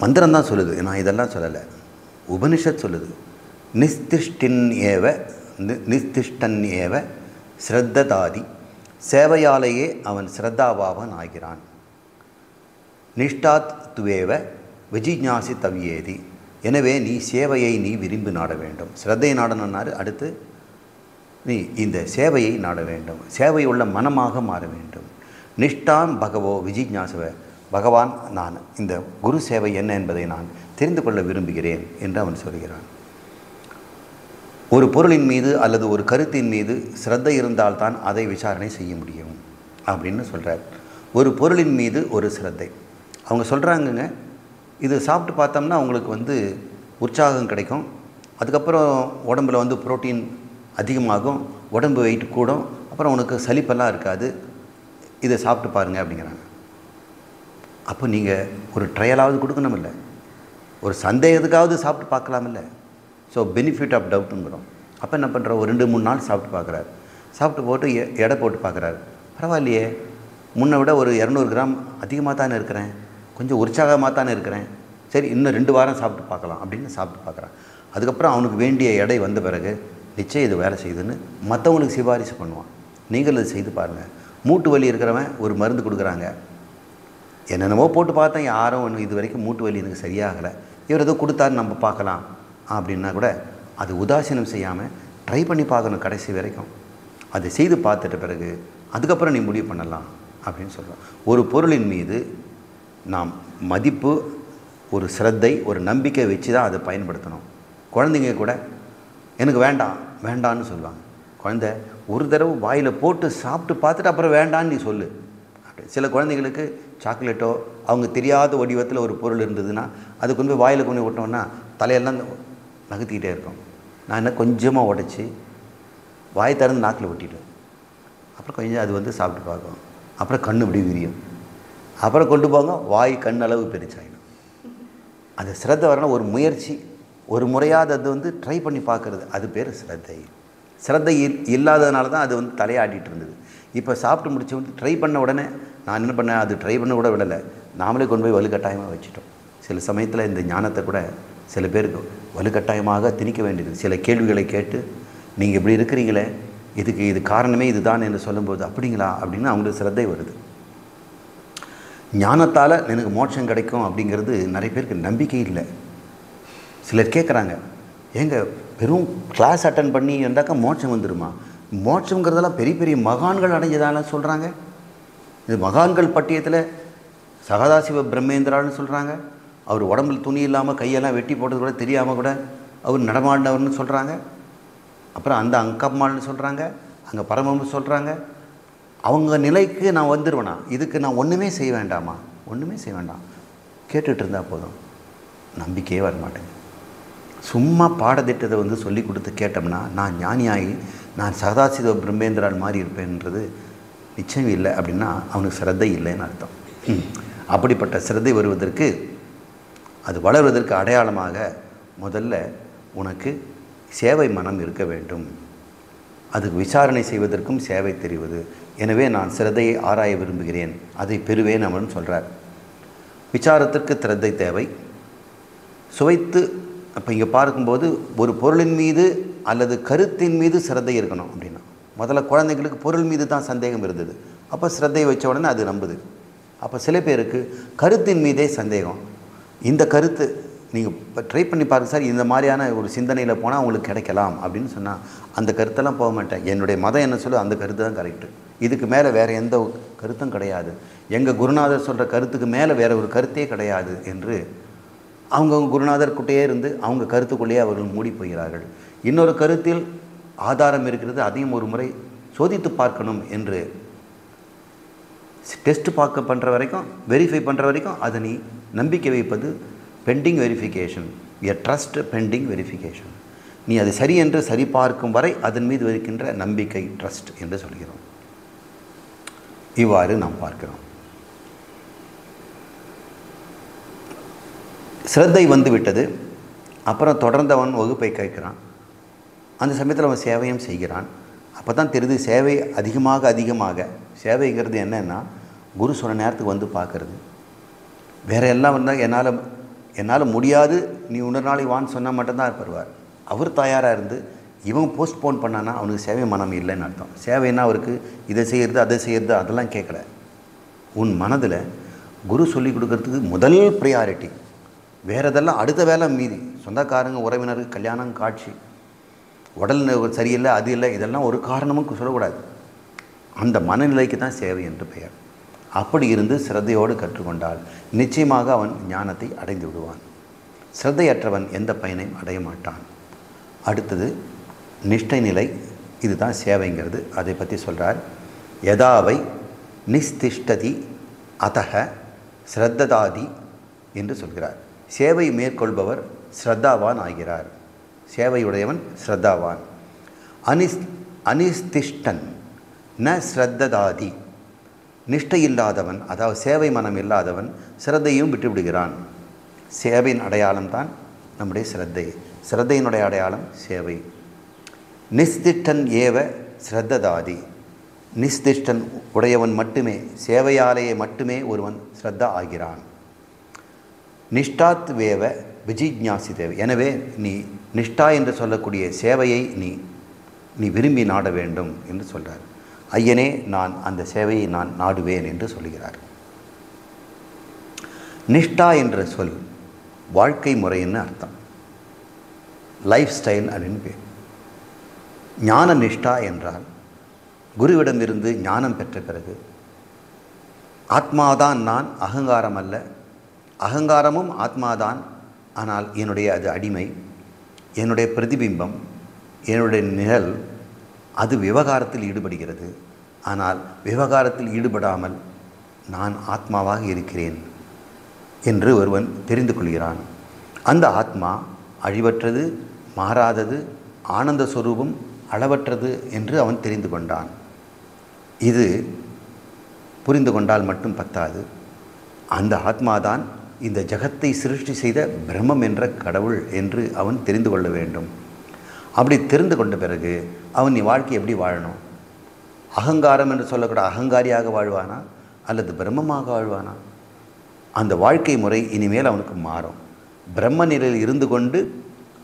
மந்திரம் தான் சொல்லுது, நான் இதெல்லாம் சொல்லலை, உபனிஷத் சொல்லுது. நிஸ்திஷ்டன் ஏவ ஸ்ரத்ததாதி, சேவையாலேயே அவன் ஸ்ரத்தாவாவன் ஆகிறான். நிஷ்டாத் துவேவ விஜிஞாசி தவியேதி, எனவே நீ சேவையை நீ விரும்பி நாட வேண்டும். ஸ்ரத்தை நாடணுன்னாரு, அடுத்து நீ இந்த சேவையை நாட வேண்டும், சேவை உள்ள மனமாக மாற வேண்டும். நிஷ்டாம் பகவோ விஜிஞாசுவ, பகவான் நான் இந்த குரு சேவை என்ன என்பதை நான் தெரிந்து கொள்ள விரும்புகிறேன் என்று அவன் சொல்கிறான். ஒரு பொருளின் மீது அல்லது ஒரு கருத்தின் மீது சிரத்தை இருந்தால்தான் அதை விசாரணை செய்ய முடியும் அப்படின்னு சொல்கிறார். ஒரு பொருளின் மீது ஒரு சிரத்தை. அவங்க சொல்கிறாங்கங்க, இது சாப்பிட்டு பார்த்தோம்னா உங்களுக்கு வந்து உற்சாகம் கிடைக்கும், அதுக்கப்புறம் உடம்பில் வந்து புரோட்டீன் அதிகமாகும், உடம்பு வெயிட் கூடும், அப்புறம் உனக்கு சலிப்பெல்லாம் இருக்காது, இதை சாப்பிட்டு பாருங்கள் அப்படிங்கிறாங்க. அப்போ நீங்கள் ஒரு ட்ரையலாவது கொடுக்கணும் இல்லை, ஒரு சந்தேகத்துக்காவது சாப்பிட்டு பார்க்கலாமில்ல. ஸோ பெனிஃபிட் ஆஃப் டவுட்டுங்கிறோம். அப்போ என்ன பண்ணுறோம், ஒரு 2-3 நாள் சாப்பிட்டு பார்க்குறாரு. சாப்பிட்டு போட்டு எடை போட்டு பார்க்குறாரு, பரவாயில்லையே, முன்னை விட ஒரு 200 கிராம் அதிகமாக தானே இருக்கிறேன், கொஞ்சம் உற்சாகமாக தானே இருக்கிறேன், சரி இன்னும் 2 வாரம் சாப்பிட்டு பார்க்கலாம் அப்படின்னு சாப்பிட்டு பார்க்குறான். அதுக்கப்புறம் அவனுக்கு வேண்டிய எடை வந்த பிறகு நிச்சயம் இது வேலை செய்யுதுன்னு மற்றவங்களுக்கு சிபாரிசு பண்ணுவான். நீங்கள் இது செய்து பாருங்கள். மூட்டு வலி இருக்கிறவன் ஒரு மருந்து கொடுக்குறாங்க, என்னென்னவோ போட்டு பார்த்தேன், யாரும் ஒன்று இது வரைக்கும் மூட்டு வலி எனக்கு சரியாகலை, இவர் ஏதோ கொடுத்தாரு நம்ம பார்க்கலாம் அப்படின்னா கூட அது உதாசீனம் செய்யாமல் ட்ரை பண்ணி பார்க்கணும் கடைசி வரைக்கும். அதை செய்து பார்த்துட்ட பிறகு அதுக்கப்புறம் நீ முடிவு பண்ணலாம் அப்படின்னு சொல்கிறோம். ஒரு பொருளின் மீது நாம் மதிப்பு, ஒரு சிரத்தை, ஒரு நம்பிக்கை வச்சு தான் அதை பயன்படுத்தணும். குழந்தைங்க கூட எனக்கு வேண்டான்னு சொல்லுவாங்க. குழந்தை ஒரு தடவை வாயில் போட்டு சாப்பிட்டு பார்த்துட்டு அப்புறம் வேண்டான்னு நீ சொல்லு. சில குழந்தைங்களுக்கு சாக்லேட்டோ அவங்க தெரியாத வடிவத்தில் ஒரு பொருள் இருந்ததுன்னா அது கொண்டு போய் வாயில் கொண்டு விட்டோம்னா தலையெல்லாம் நகர்த்திக்கிட்டே இருக்கும். நான் என்ன கொஞ்சமாக உடைச்சி வாய் திறந்து நாக்கில் ஒட்டிடுவேன். அப்புறம் கொஞ்சம் அது வந்து சாப்பிட்டு பார்க்கும். அப்புறம் கண் இப்படி விரியும். அப்புறம் கொண்டு போங்க, வாய் கண் அளவு பெருசாகிடும். அது ஸ்ரத்தை வரணும். ஒரு முயற்சி, ஒரு முறையாவது அது வந்து ட்ரை பண்ணி பார்க்குறது, அது பேர் ஸ்ரத்தை. ஸ்ரத்தை இல்லாததுனால தான் அது வந்து தலையாடிட்டு இருந்தது. இப்போ சாப்பிட்டு முடிச்சு வந்து ட்ரை பண்ண உடனே நான் என்ன பண்ணேன், அது ட்ரை பண்ண கூட விடலை, நாமளே கொண்டு போய் வலுக்கட்டாயமாக வச்சுட்டோம். சில சமயத்தில் இந்த ஞானத்தை கூட சில பேருக்கு வலுக்கட்டாயமாக திணிக்க வேண்டியது. சில கேள்விகளை கேட்டு நீங்கள் இப்படி இருக்கிறீங்களே, இது காரணமே இதுதான் என்று சொல்லும்போது அப்படிங்களா அப்படின்னு அவங்களுக்கு ஸ்ரத்தை வருது. ஞானத்தால் எனக்கு மோட்சம் கிடைக்கும் அப்படிங்கிறது நிறைய பேருக்கு நம்பிக்கை இல்லை. சிலர் கேட்குறாங்க, ஏங்க வெறும் கிளாஸ் அட்டன் பண்ணி இருந்தாக்கா மோட்சம் வந்துடுமா? மோட்சங்கிறதெல்லாம் பெரிய பெரிய மகான்கள் அடைஞ்சதால சொல்கிறாங்க. இது மகான்கள் பட்டியத்தில் சகதாசிவ பிரம்மேந்திரான்னு சொல்கிறாங்க. அவர் உடம்புல துணி இல்லாமல் கையெல்லாம் வெட்டி போட்டது கூட தெரியாமல் கூட அவர் நடமாடினவர்னு சொல்கிறாங்க. அப்புறம் அந்த அங்கம்மாள்னு சொல்கிறாங்க, அங்கே பரமம்னு சொல்கிறாங்க. அவங்க நிலைக்கு நான் வந்துடுவேனா? இதுக்கு நான் ஒன்றுமே செய்ய வேண்டாமா? ஒன்றுமே செய்ய வேண்டாம், கேட்டுட்டு இருந்தால் போதும். நம்பிக்கையே வரமாட்டேங்க. சும்மா பாடத்திட்டத்தை வந்து சொல்லி கொடுத்து கேட்டோம்னா நான் ஞானியாகி நான் சதாசிவ பிரம்மேந்திரான் மாதிரி இருப்பேன்றது நிச்சயம் இல்லை. அப்படின்னா அவனுக்கு ஸ்ரத்தை இல்லைன்னு அர்த்தம். அப்படிப்பட்ட ஸ்ரத்தை வருவதற்கு, அது வளர்வதற்கு அடையாளமாக முதல்ல உனக்கு சேவை மனம் இருக்க வேண்டும். அதுக்கு விசாரணை செய்வதற்கும் சேவை தெரிவது. எனவே நான் ஸ்ரத்தையை ஆராய விரும்புகிறேன், அதை பெறுவேன் அவன் சொல்கிறார். விசாரத்திற்கு ஸ்ரத்தை தேவை. சுவைத்து அப்போ இங்கே பார்க்கும்போது ஒரு பொருளின் மீது அல்லது கருத்தின் மீது ஸ்ரத்தை இருக்கணும். அப்படின்னா முதல்ல குழந்தைங்களுக்கு பொருள் மீது தான் சந்தேகம் இருந்தது. அப்போ ஸ்ரத்தையை வச்ச உடனே அது நம்புது. அப்போ சில பேருக்கு கருத்தின் மீதே சந்தேகம். இந்த கருத்து நீங்கள் இப்போ ட்ரை பண்ணி பாருங்கள் சார், இந்த மாதிரியான ஒரு சிந்தனையில் போனால் உங்களுக்கு கிடைக்கலாம் அப்படின்னு சொன்னால் அந்த கருத்தெல்லாம் போக மாட்டேன். என்னுடைய மதம் என்ன சொல்லு, அந்த கருத்து தான் கரெக்டு, இதுக்கு மேலே வேறு எந்த கருத்தும் கிடையாது, எங்கள் குருநாதர் சொல்கிற கருத்துக்கு மேலே வேறு ஒரு கருத்தே கிடையாது என்று அவங்கவுங்க குருநாதர் கிட்டே இருந்து அவங்க கருத்துக்குள்ளேயே அவர்கள் மூடி போகிறார்கள். இன்னொரு கருத்தில் ஆதாரம் இருக்கிறது, அதையும் ஒரு முறை சோதித்து பார்க்கணும் என்று டெஸ்ட் பண்ணுற வரைக்கும், வெரிஃபை பண்ணுற வரைக்கும் அதை நீ நம்பிக்கை வைப்பது பெண்டிங் வெரிஃபிகேஷன், எ ட்ரஸ்ட் பெண்டிங் வெரிஃபிகேஷன். நீ அது சரி என்று சரிபார்க்கும் வரை அதன் மீது இருக்கின்ற நம்பிக்கை ட்ரஸ்ட் என்று சொல்கிறோம். இவ்வாறு நாம் பார்க்கிறோம். ஸ்ரத்தை வந்து விட்டது. அப்புறம் தொடர்ந்து அவன் வகுப்பை கேட்குறான். அந்த சமயத்தில் அவன் சேவையும் செய்கிறான். அப்போ தான் தெரியுது சேவை அதிகமாக சேவைங்கிறது என்னென்னா குரு சொன்ன நேரத்துக்கு வந்து பார்க்குறது. வேறு எல்லாம் வந்தால் என்னால் முடியாது, நீ இன்னொரு நாளைக்கு வான்னு சொன்னால் மட்டும்தான் இருப்பார். அவர் தயாராக இருந்து இவன் போஸ்ட்போன் பண்ணான்னா அவனுக்கு சேவை மனம் இல்லைன்னு அர்த்தம். சேவைன்னா அவருக்கு இதை செய்கிறது அதை செய்கிறது அதெல்லாம் கேட்கல. உன் மனதில் குரு சொல்லி கொடுக்கறதுக்கு முதல் ப்ரையாரிட்டி, வேறு இதெல்லாம் அடுத்த வேலை மீதி. சொந்தக்காரங்க, உறவினருக்கு, கல்யாணம், காட்சி, உடல் சரியில்லை, அது இல்லை, இதெல்லாம் ஒரு காரணமும் சொல்லக்கூடாது. அந்த மனநிலைக்கு தான் சேவை என்று பெயர். அப்படி இருந்து ஸ்ரத்தையோடு கற்றுக்கொண்டால் நிச்சயமாக அவன் ஞானத்தை அடைந்து விடுவான். ஸ்ரத்தையற்றவன் எந்த பயனையும் அடைய மாட்டான். அடுத்தது நிஷ்டை நிலை. இதுதான் சேவைங்கிறது. அதை பற்றி சொல்கிறார். யதாவை நிஸ்திஷ்டதி அதக ஸ்ரத்ததாதி என்று சொல்கிறார். சேவை மேற்கொள்பவர் ஸ்ரத்தாவான் ஆகிறார். சேவையுடையவன் ஸ்ரத்தாவான். அனிஸ்திஷ்டன் ந ஸ்ரத்ததாதி. நிஷ்டை இல்லாதவன், அதாவது சேவை மனம் இல்லாதவன் ஸ்ரத்தையும் விட்டுவிடுகிறான். சேவையின் அடையாளம் தான் நம்முடைய ஸ்ரத்தை. ஸ்ரத்தையினுடைய அடையாளம் சேவை. நிஸ்திஷ்டன் ஏவ ஸ்ரத்ததாதி. நிஸ்திஷ்டன் உடையவன் மட்டுமே, சேவையாலேயே மட்டுமே ஒருவன் ஸ்ரத்தா ஆகிறான். நிஷ்டாத் வேவ விஜிஜ்ஞாசி தேவை. எனவே நீ நிஷ்டா என்று சொல்லக்கூடிய சேவையை நீ விரும்பி நாட வேண்டும் என்று சொல்கிறார். ஐயனே, நான் அந்த சேவையை நான் நாடுவேன் என்று சொல்கிறார். நிஷ்டா என்ற சொல் வாழ்க்கை முறைன்னு அர்த்தம், லைஃப் ஸ்டைல் அப்படின்னு பேர். ஞான நிஷ்டா என்றால் குருவிடமிருந்து ஞானம் பெற்ற பிறகு ஆத்மாதான் நான், அகங்காரம் அல்ல, அகங்காரமும் ஆத்மாதான், ஆனால் என்னுடைய அது அடிமை, என்னுடைய பிரதிபிம்பம், என்னுடைய நிழல், அது விவகாரத்தில் ஈடுபடுகிறது. ஆனால் விவகாரத்தில் ஈடுபடாமல் நான் ஆத்மாவாக இருக்கிறேன் என்று ஒருவன் தெரிந்து கொள்கிறான். அந்த ஆத்மா அழிவற்றது, மாறாதது, ஆனந்த ஸ்வரூபம் அளவற்றது என்று அவன் தெரிந்து கொண்டான். இது புரிந்து கொண்டால் மட்டும் பத்தாது. அந்த ஆத்மாதான் இந்த ஜகத்தை சிருஷ்டி செய்த பிரம்மம் என்ற கடவுள் என்று அவன் தெரிந்து கொள்ள வேண்டும். அப்படி தெரிந்து கொண்ட பிறகு அவன் வாழ்க்கை எப்படி வாழணும்? அகங்காரம் என்று சொல்லக்கூட அகங்காரியாக வாழ்வானா அல்லது பிரம்மமாக வாழ்வானா? அந்த வாழ்க்கை முறை இனிமேல் அவனுக்கு மாறும். பிரம்ம நிலையில் இருந்து கொண்டு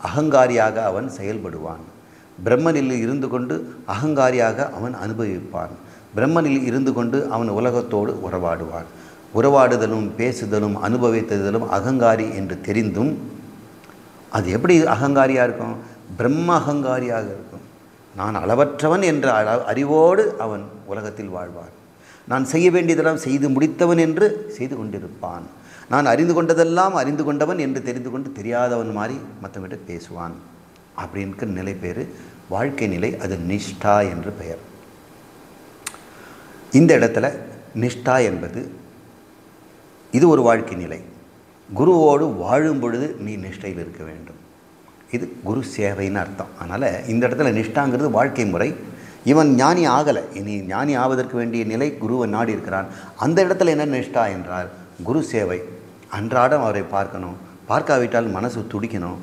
அகங்காரியாக அவன் செயல்படுவான். பிரம்ம நிலையில் இருந்து கொண்டு அகங்காரியாக அவன் அனுபவிப்பான். பிரம்மனில் இருந்து கொண்டு அவன் உலகத்தோடு உறவாடுவான். உறவாடுதலும் பேசுதலும் அனுபவித்ததலும் அகங்காரி என்று தெரிந்தும் அது எப்படி அகங்காரியாக இருக்கும்? பிரம்ம அகங்காரியாக இருக்கும். நான் அளவற்றவன் என்ற அறிவோடு அவன் உலகத்தில் வாழ்வான். நான் செய்ய வேண்டியதெல்லாம் செய்து முடித்தவன் என்று செய்து கொண்டிருப்பான். நான் அறிந்து கொண்டதெல்லாம் அறிந்து கொண்டவன் என்று தெரிந்து கொண்டு தெரியாதவன் மாதிரி மற்றவங்கிட்ட பேசுவான். அப்படின்ற நிலை பேர் வாழ்க்கை நிலை. அது நிஷ்டா என்று பெயர். இந்த இடத்துல நிஷ்டா என்பது இது ஒரு வாழ்க்கை நிலை. குருவோடு வாழும் பொழுது நீ நிஷ்டையில் இருக்க வேண்டும். இது குரு சேவைன்னு அர்த்தம். அதனால் இந்த இடத்துல நிஷ்டாங்கிறது வாழ்க்கை முறை. இவன் ஞானி ஆகலை, இனி ஞானி ஆவதற்கு வேண்டிய நிலை குருவை நாடி இருக்கிறான். அந்த இடத்துல என்ன நிஷ்டா என்றால் குரு சேவை. அன்றாடம் அவரை பார்க்கணும். பார்க்காவிட்டால் மனசு துடிக்கணும்.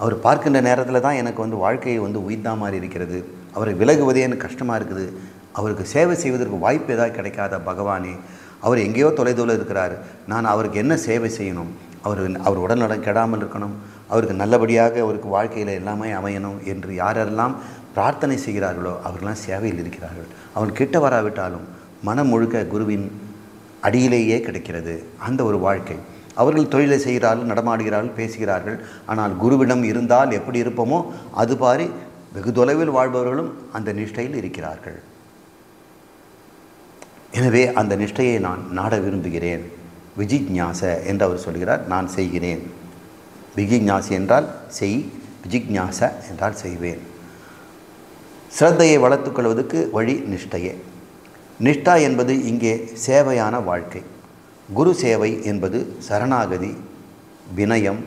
அவர் பார்க்கின்ற நேரத்தில் தான் எனக்கு வாழ்க்கையை உயிர்த்தா மாதிரி இருக்கிறது. அவரை விலகுவதே எனக்கு கஷ்டமாக இருக்குது. அவருக்கு சேவை செய்வதற்கு வாய்ப்பு ஏதாவது கிடைக்காத பகவானே, அவர் எங்கேயோ தொலைதூரம் இருக்கிறார், நான் அவருக்கு என்ன சேவை செய்யணும்? அவர் உடல்நலம் கெடாமல் இருக்கணும், அவருக்கு நல்லபடியாக அவருக்கு வாழ்க்கையில் எல்லாமே அமையணும் என்று யாரெல்லாம் பிரார்த்தனை செய்கிறார்களோ அவர்களெல்லாம் சேவையில் இருக்கிறார்கள். அவன் கிட்ட வராவிட்டாலும் மனம் முழுக்க குருவின் அடியிலேயே கிடைக்கிறது அந்த ஒரு வாழ்க்கை. அவர்கள் தொழிலை செய்கிறார்கள், நடமாடுகிறார்கள், பேசுகிறார்கள். ஆனால் குருவிடம் இருந்தால் எப்படி இருப்போமோ அது பாரி வெகு தொலைவில் வாழ்பவர்களும் அந்த நிஷ்டையில் இருக்கிறார்கள். எனவே அந்த நிஷ்டையை நான் நாட விரும்புகிறேன். விஜிக்ஞாச என்று அவர் சொல்கிறார். நான் செய்கிறேன். விஜிக்ஞாசி என்றால் செய், விஜிக்ஞாச என்றால் செய்வேன். ஸ்ரத்தையை வளர்த்துக்கொள்வதற்கு வழி நிஷ்டையே. நிஷ்டா என்பது இங்கே சேவையான வாழ்க்கை. குரு சேவை என்பது சரணாகதி, வினயம்,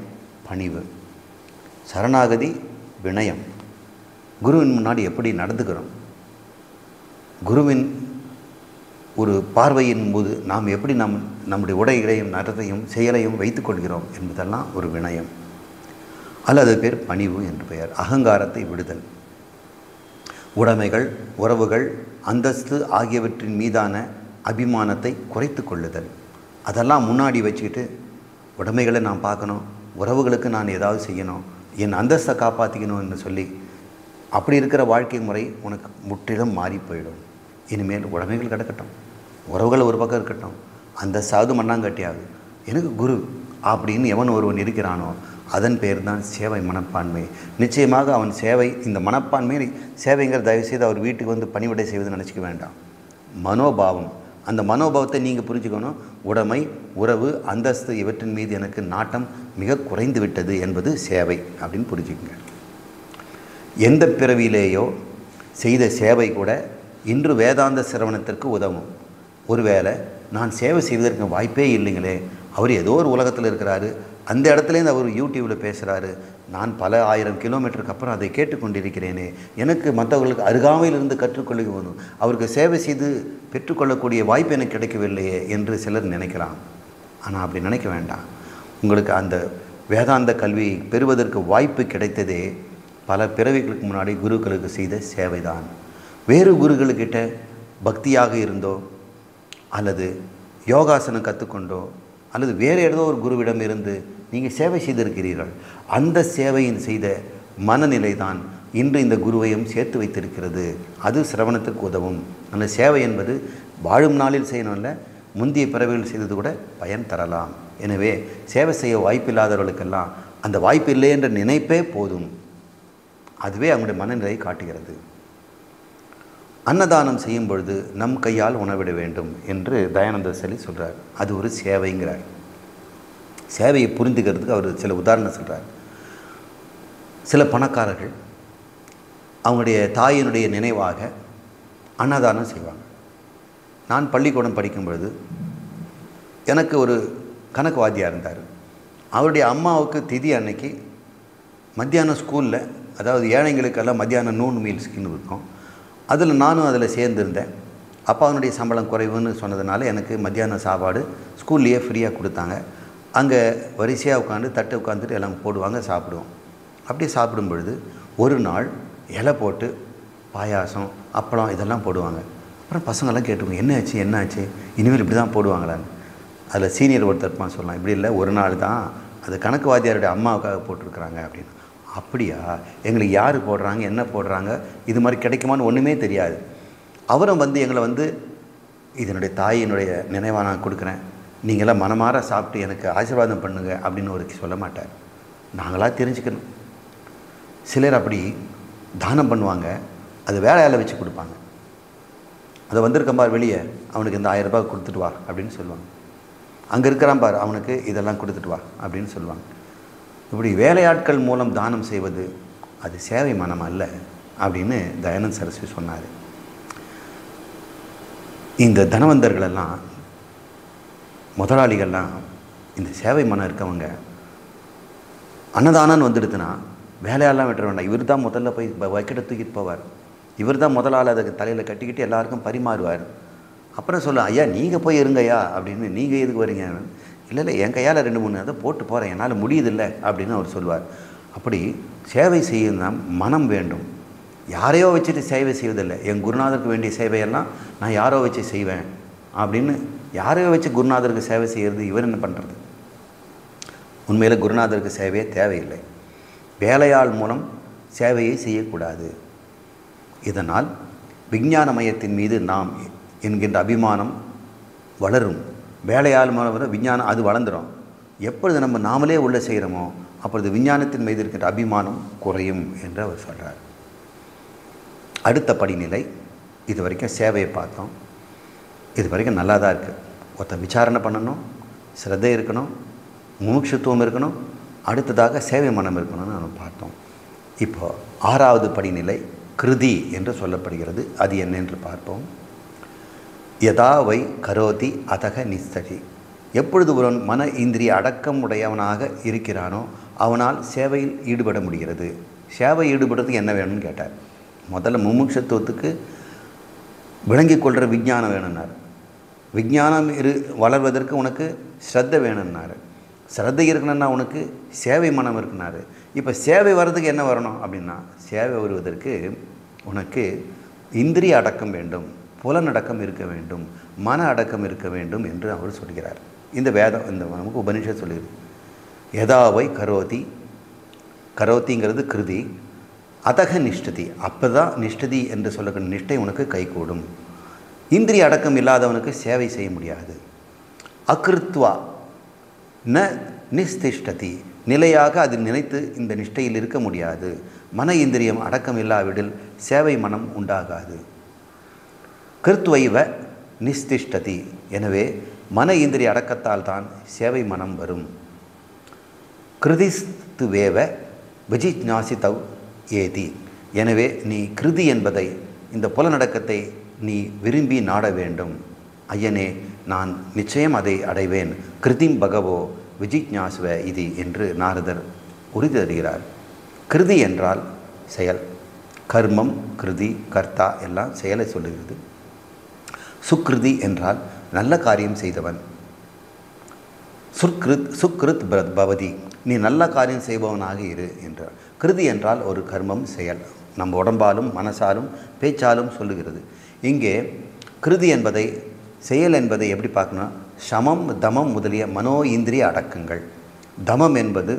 பணிவு. சரணாகதி, வினயம். குருவின் முன்னாடி எப்படி நடந்துக்கிறோம், குருவின் ஒரு பார்வையின் போது நாம் எப்படி நம்முடைய உடைகளையும் நடத்தையும் செயலையும் வைத்துக்கொள்கிறோம் என்பதெல்லாம் ஒரு வினயம். அல்லது பேர் பணிவு என்று பெயர். அகங்காரத்தை விடுதல். உடைமைகள், உறவுகள், அந்தஸ்து ஆகியவற்றின் மீதான அபிமானத்தை குறைத்து கொள்ளுதல். அதெல்லாம் முன்னாடி வச்சுக்கிட்டு உடைமைகளை நான் பார்க்கணும், உறவுகளுக்கு நான் ஏதாவது செய்யணும், என் அந்தஸ்தை காப்பாற்றிக்கணும்னு சொல்லி அப்படி இருக்கிற வாழ்க்கை முறை உனக்கு முற்றிலும் மாறி போயிடும். இனிமேல் உடைமைகள் கிடக்கட்டும், உறவுகள் ஒரு பக்கம் இருக்கட்டும், அந்த சாது மண்ணாங்கட்டியாகும், எனக்கு குரு அப்படின்னு எவன் ஒருவன் இருக்கிறானோ அதன் பேர் தான் சேவை மனப்பான்மை. நிச்சயமாக அவன் சேவை, இந்த மனப்பான்மை சேவைங்கிற தயவுசெய்து அவர் வீட்டுக்கு பணிவிடை செய்வதுன்னு நினச்சிக்க வேண்டாம். மனோபாவம், அந்த மனோபாவத்தை நீங்கள் புரிஞ்சுக்கணும். உடைமை, உறவு, அந்தஸ்து இவற்றின் மீது எனக்கு நாட்டம் மிக குறைந்து விட்டது என்பது சேவை அப்படின்னு புரிஞ்சுக்கங்க. எந்த பிறவியிலேயோ செய்த சேவை கூட இன்று வேதாந்த சிரவணத்திற்கு உதவும். ஒருவேளை நான் சேவை செய்வதற்கு வாய்ப்பே இல்லைங்களே, அவர் ஏதோ ஒரு உலகத்தில் இருக்கிறாரு, அந்த இடத்துலேருந்து அவர் யூடியூப்பில் பேசுகிறாரு, நான் பல 1000 கிலோமீட்டருக்கு அப்புறம் அதை கேட்டுக்கொண்டிருக்கிறேனே, எனக்கு மற்றவர்களுக்கு அருகாமையிலிருந்து கற்றுக்கொள்ள அவருக்கு சேவை செய்து பெற்றுக்கொள்ளக்கூடிய வாய்ப்பு எனக்கு கிடைக்கவில்லையே என்று சிலர் நினைக்கலாம். ஆனால் அப்படி நினைக்க வேண்டாம். உங்களுக்கு அந்த வேதாந்த கல்வியை பெறுவதற்கு வாய்ப்பு கிடைத்ததே பல பிறவிகளுக்கு முன்னாடி குருக்களுக்கு செய்த சேவைதான். வேறு குருக்களுக்கிட்ட பக்தியாக இருந்தோ அல்லது யோகாசனம் கற்றுக்கொண்டோ அல்லது வேறு ஏதோ ஒரு குருவிடம் இருந்து நீங்கள் சேவை செய்திருக்கிறீர்கள். அந்த சேவையின் செய்த மனநிலை தான் இன்று இந்த குருவையும் சேர்த்து வைத்திருக்கிறது. அது சிரவணத்துக்கு உதவும். அந்த சேவை என்பது வாழும் நாளில் செய்யணும்ல, முந்தைய பிறவிகள் செய்தது கூட பயன் தரலாம். எனவே சேவை செய்ய வாய்ப்பில்லாதவர்களுக்கெல்லாம் அந்த வாய்ப்பு இல்லை என்ற நினைப்பே போதும். அதுவே அவங்களுடைய மனநிலையை காட்டுகிறது. அன்னதானம் செய்யும் பொழுது நம் கையால் உணவிட வேண்டும் என்று தயானந்த சரி சொல்கிறார். அது ஒரு சேவைங்கிறார். சேவையை புரிந்துக்கிறதுக்கு அவர் சில உதாரணம் சொல்கிறார். சில பணக்காரர்கள் அவங்களுடைய தாயினுடைய நினைவாக அன்னதானம் செய்வாங்க. நான் பள்ளிக்கூடம் படிக்கும் பொழுது எனக்கு ஒரு கணக்கு வாத்தியார் இருந்தார். அவருடைய அம்மாவுக்கு திதி அன்னைக்கு மத்தியானம் ஸ்கூலில் அதாவது ஏழைங்களுக்கெல்லாம் மத்தியானம் நூன் மீல் ஸ்கீம் இருக்கும். நானும் அதில் சேர்ந்துருந்தேன். அப்பாவுடைய சம்பளம் குறைவுன்னு சொன்னதுனால எனக்கு மத்தியானம் சாப்பாடு ஸ்கூல்லையே ஃப்ரீயாக கொடுத்தாங்க. அங்கே வரிசையாக உட்காந்து தட்டை உட்காந்துட்டு எல்லாம் போடுவாங்க, சாப்பிடுவோம். அப்படி சாப்பிடும் பொழுது ஒரு நாள் இலை போட்டு பாயாசம் அப்பளம் இதெல்லாம் போடுவாங்க. அப்புறம் பசங்கள்லாம் கேட்டுவாங்க, என்னாச்சு இனிமேல் இப்படி தான் போடுவாங்களான்னு. அதில் சீனியர் ஒருத்தர் இருப்பான், சொல்லலாம், இப்படி இல்லை, ஒரு நாள் தான், அது கணக்கு வாத்தியாருடைய அம்மாவுக்காக போட்டிருக்கிறாங்க அப்படின்னு. அப்படியா, எங்களுக்கு யார் போடுறாங்க, என்ன போடுறாங்க, இது மாதிரி கிடைக்குமான்னு ஒன்றுமே தெரியாது. அவரும் எங்களை இதனுடைய தாயினுடைய நினைவாக நான் கொடுக்குறேன், நீங்களாம் மனமாற சாப்பிட்டு எனக்கு ஆசீர்வாதம் பண்ணுங்க அப்படின்னு ஒரு சொல்ல மாட்டார். நாங்களாக தெரிஞ்சுக்கணும். சிலர் அப்படி தானம் பண்ணுவாங்க, அது வேலையால் வச்சு கொடுப்பாங்க. அதை வந்திருக்கேன் பார் வெளியே, அவனுக்கு இந்த 1000 ரூபாய் கொடுத்துட்டு வா அப்படின்னு சொல்லுவாங்க. அங்கே இருக்கிறான் பார், அவனுக்கு இதெல்லாம் கொடுத்துட்டு வா அப்படின்னு சொல்லுவாங்க. இப்படி வேலையாட்கள் மூலம் தானம் செய்வது அது சேவை மனம் அல்ல அப்படின்னு தயானந்த் சரஸ்வதி சொன்னார். இந்த தனவந்தர்களெல்லாம், முதலாளிகள்லாம், இந்த சேவை மனம் இருக்கவங்க அன்னதானம்னு வந்துடுதுன்னா வேலையெல்லாம் விட்டுற வேண்டாம். இவர் தான் முதல்ல போய் வைக்கிட்ட தூக்கிட்டு போவார். இவர் தான் முதலால் அதை தலையில் கட்டிக்கிட்டு எல்லாருக்கும் பரிமாறுவார். அப்புறம் சொல்ல, ஐயா நீங்கள் போய் இருங்கய்யா அப்படின்னு. நீங்கள் எதுக்கு வரீங்க? இல்லை என் கையால் 2-3 அதை போட்டு போகிறேன், என்னால் முடியுதில்லை அப்படின்னு அவர் சொல்வார். அப்படி சேவை செய்யணும் மனம் வேண்டும். யாரையோ வச்சுட்டு சேவை செய்வதில்லை. என் குருநாதருக்கு வேண்டிய சேவையெல்லாம் நான் யாரோ வச்சு செய்வேன் அப்படின்னு யாரையோ வச்சு குருநாதருக்கு சேவை செய்கிறது இவர் என்ன பண்ணுறது? உண்மையில் குருநாதருக்கு சேவையே தேவையில்லை. வேலையாள் மூலம் சேவையை செய்யக்கூடாது. இதனால் விஞ்ஞான மையத்தின் மீது நாம் என்கின்ற அபிமானம் வளரும். வேலையாள் மூலம் விஞ்ஞானம் அது வளர்ந்துடும். எப்பொழுது நம்ம நாமளே உள்ள செய்கிறோமோ அப்பொழுது விஞ்ஞானத்தின் மீது இருக்கின்ற அபிமானம் குறையும் என்று அவர் சொல்கிறார். அடுத்த படிநிலை, இது வரைக்கும் சேவையை பார்த்தோம். இது வரைக்கும் நல்லா தான் இருக்குது. ஒருத்தன் விசாரணை பண்ணணும், சிரத்தை இருக்கணும், முமுட்சுத்துவம் இருக்கணும், அடுத்ததாக சேவை மனம் இருக்கணும்னு நம்ம பார்த்தோம். இப்போ 6வது படிநிலை கிருதி என்று சொல்லப்படுகிறது. அது என்ன என்று பார்ப்போம். யதா வை கரோதி அதக நிஸ்தகி. எப்பொழுது ஒருவன் மன இந்திரிய அடக்கம் உடையவனாக இருக்கிறானோ அவனால் சேவையில் ஈடுபட முடிகிறது. சேவை ஈடுபடுறதுக்கு என்ன வேணும்னு கேட்டார். முதல்ல முமுட்சுத்துவத்துக்கு விளங்கி கொள்கிற விஞ்ஞானம் வேணும்னார். விஞ்ஞானம் வளர்வதற்கு உனக்கு ஸ்ரத்தை வேணும்னார். ஸ்ரத்தை இருக்கணும்னா உனக்கு சேவை மனம் இருக்குனாரு. இப்போ சேவை வர்றதுக்கு என்ன வரணும் அப்படின்னா, சேவை வருவதற்கு உனக்கு இந்திரிய அடக்கம் வேண்டும், புலனடக்கம் இருக்க வேண்டும், மன அடக்கம் இருக்க வேண்டும் என்று அவர் சொல்கிறார். இந்த வேதம், இந்த நமக்கு உபனிஷத் சொல்லுது. யதாவை கரோதி, கரோத்திங்கிறது கிருதி, அதக நிஷ்டதி, அப்போ தான் நிஷ்டதி என்று சொல்லக்கூடிய நிஷ்டை உனக்கு கைகூடும். இந்திரிய அடக்கம் இல்லாதவனுக்கு சேவை செய்ய முடியாது. அகிருத்வா ந நிஸ்திஷ்டதி, நிலையாக அது நினைத்து இந்த நிஷ்டையில் இருக்க முடியாது. மன இந்திரியம் அடக்கம் இல்லாவிடில் சேவை மனம் உண்டாகாது. கிருத்வைவ நிஸ்திஷ்டதி, எனவே மன இந்திரிய அடக்கத்தால் தான் சேவை மனம் வரும். கிருதிஸ்து வேவ விஜிஞாசிதவ் ஏதி, எனவே நீ கிருதி என்பதை, இந்த புலனடக்கத்தை நீ விரும்பி நாட வேண்டும். ஐயனே, நான் நிச்சயம் அதை அடைவேன். கிருதிம் பகவோ விஜிஞாசுவ இது என்று நாரதர் உறுதி தருகிறார். கிருதி என்றால் செயல். கர்மம், கிருதி, கர்த்தா எல்லாம் செயலை சொல்லுகிறது. சுக்ருதி என்றால் நல்ல காரியம் செய்தவன். சுக்ருத் பவதி, நீ நல்ல காரியம் செய்பவனாக இரு என்றார். கிருதி என்றால் ஒரு கர்மம், செயல், நம்ம உடம்பாலும் மனசாலும் பேச்சாலும் சொல்லுகிறது. இங்கே கிருதி என்பதை, செயல் என்பதை எப்படி பார்க்கணும்? சமம், தமம் முதலிய மனோ இந்திரிய அடக்கங்கள். தமம் என்பது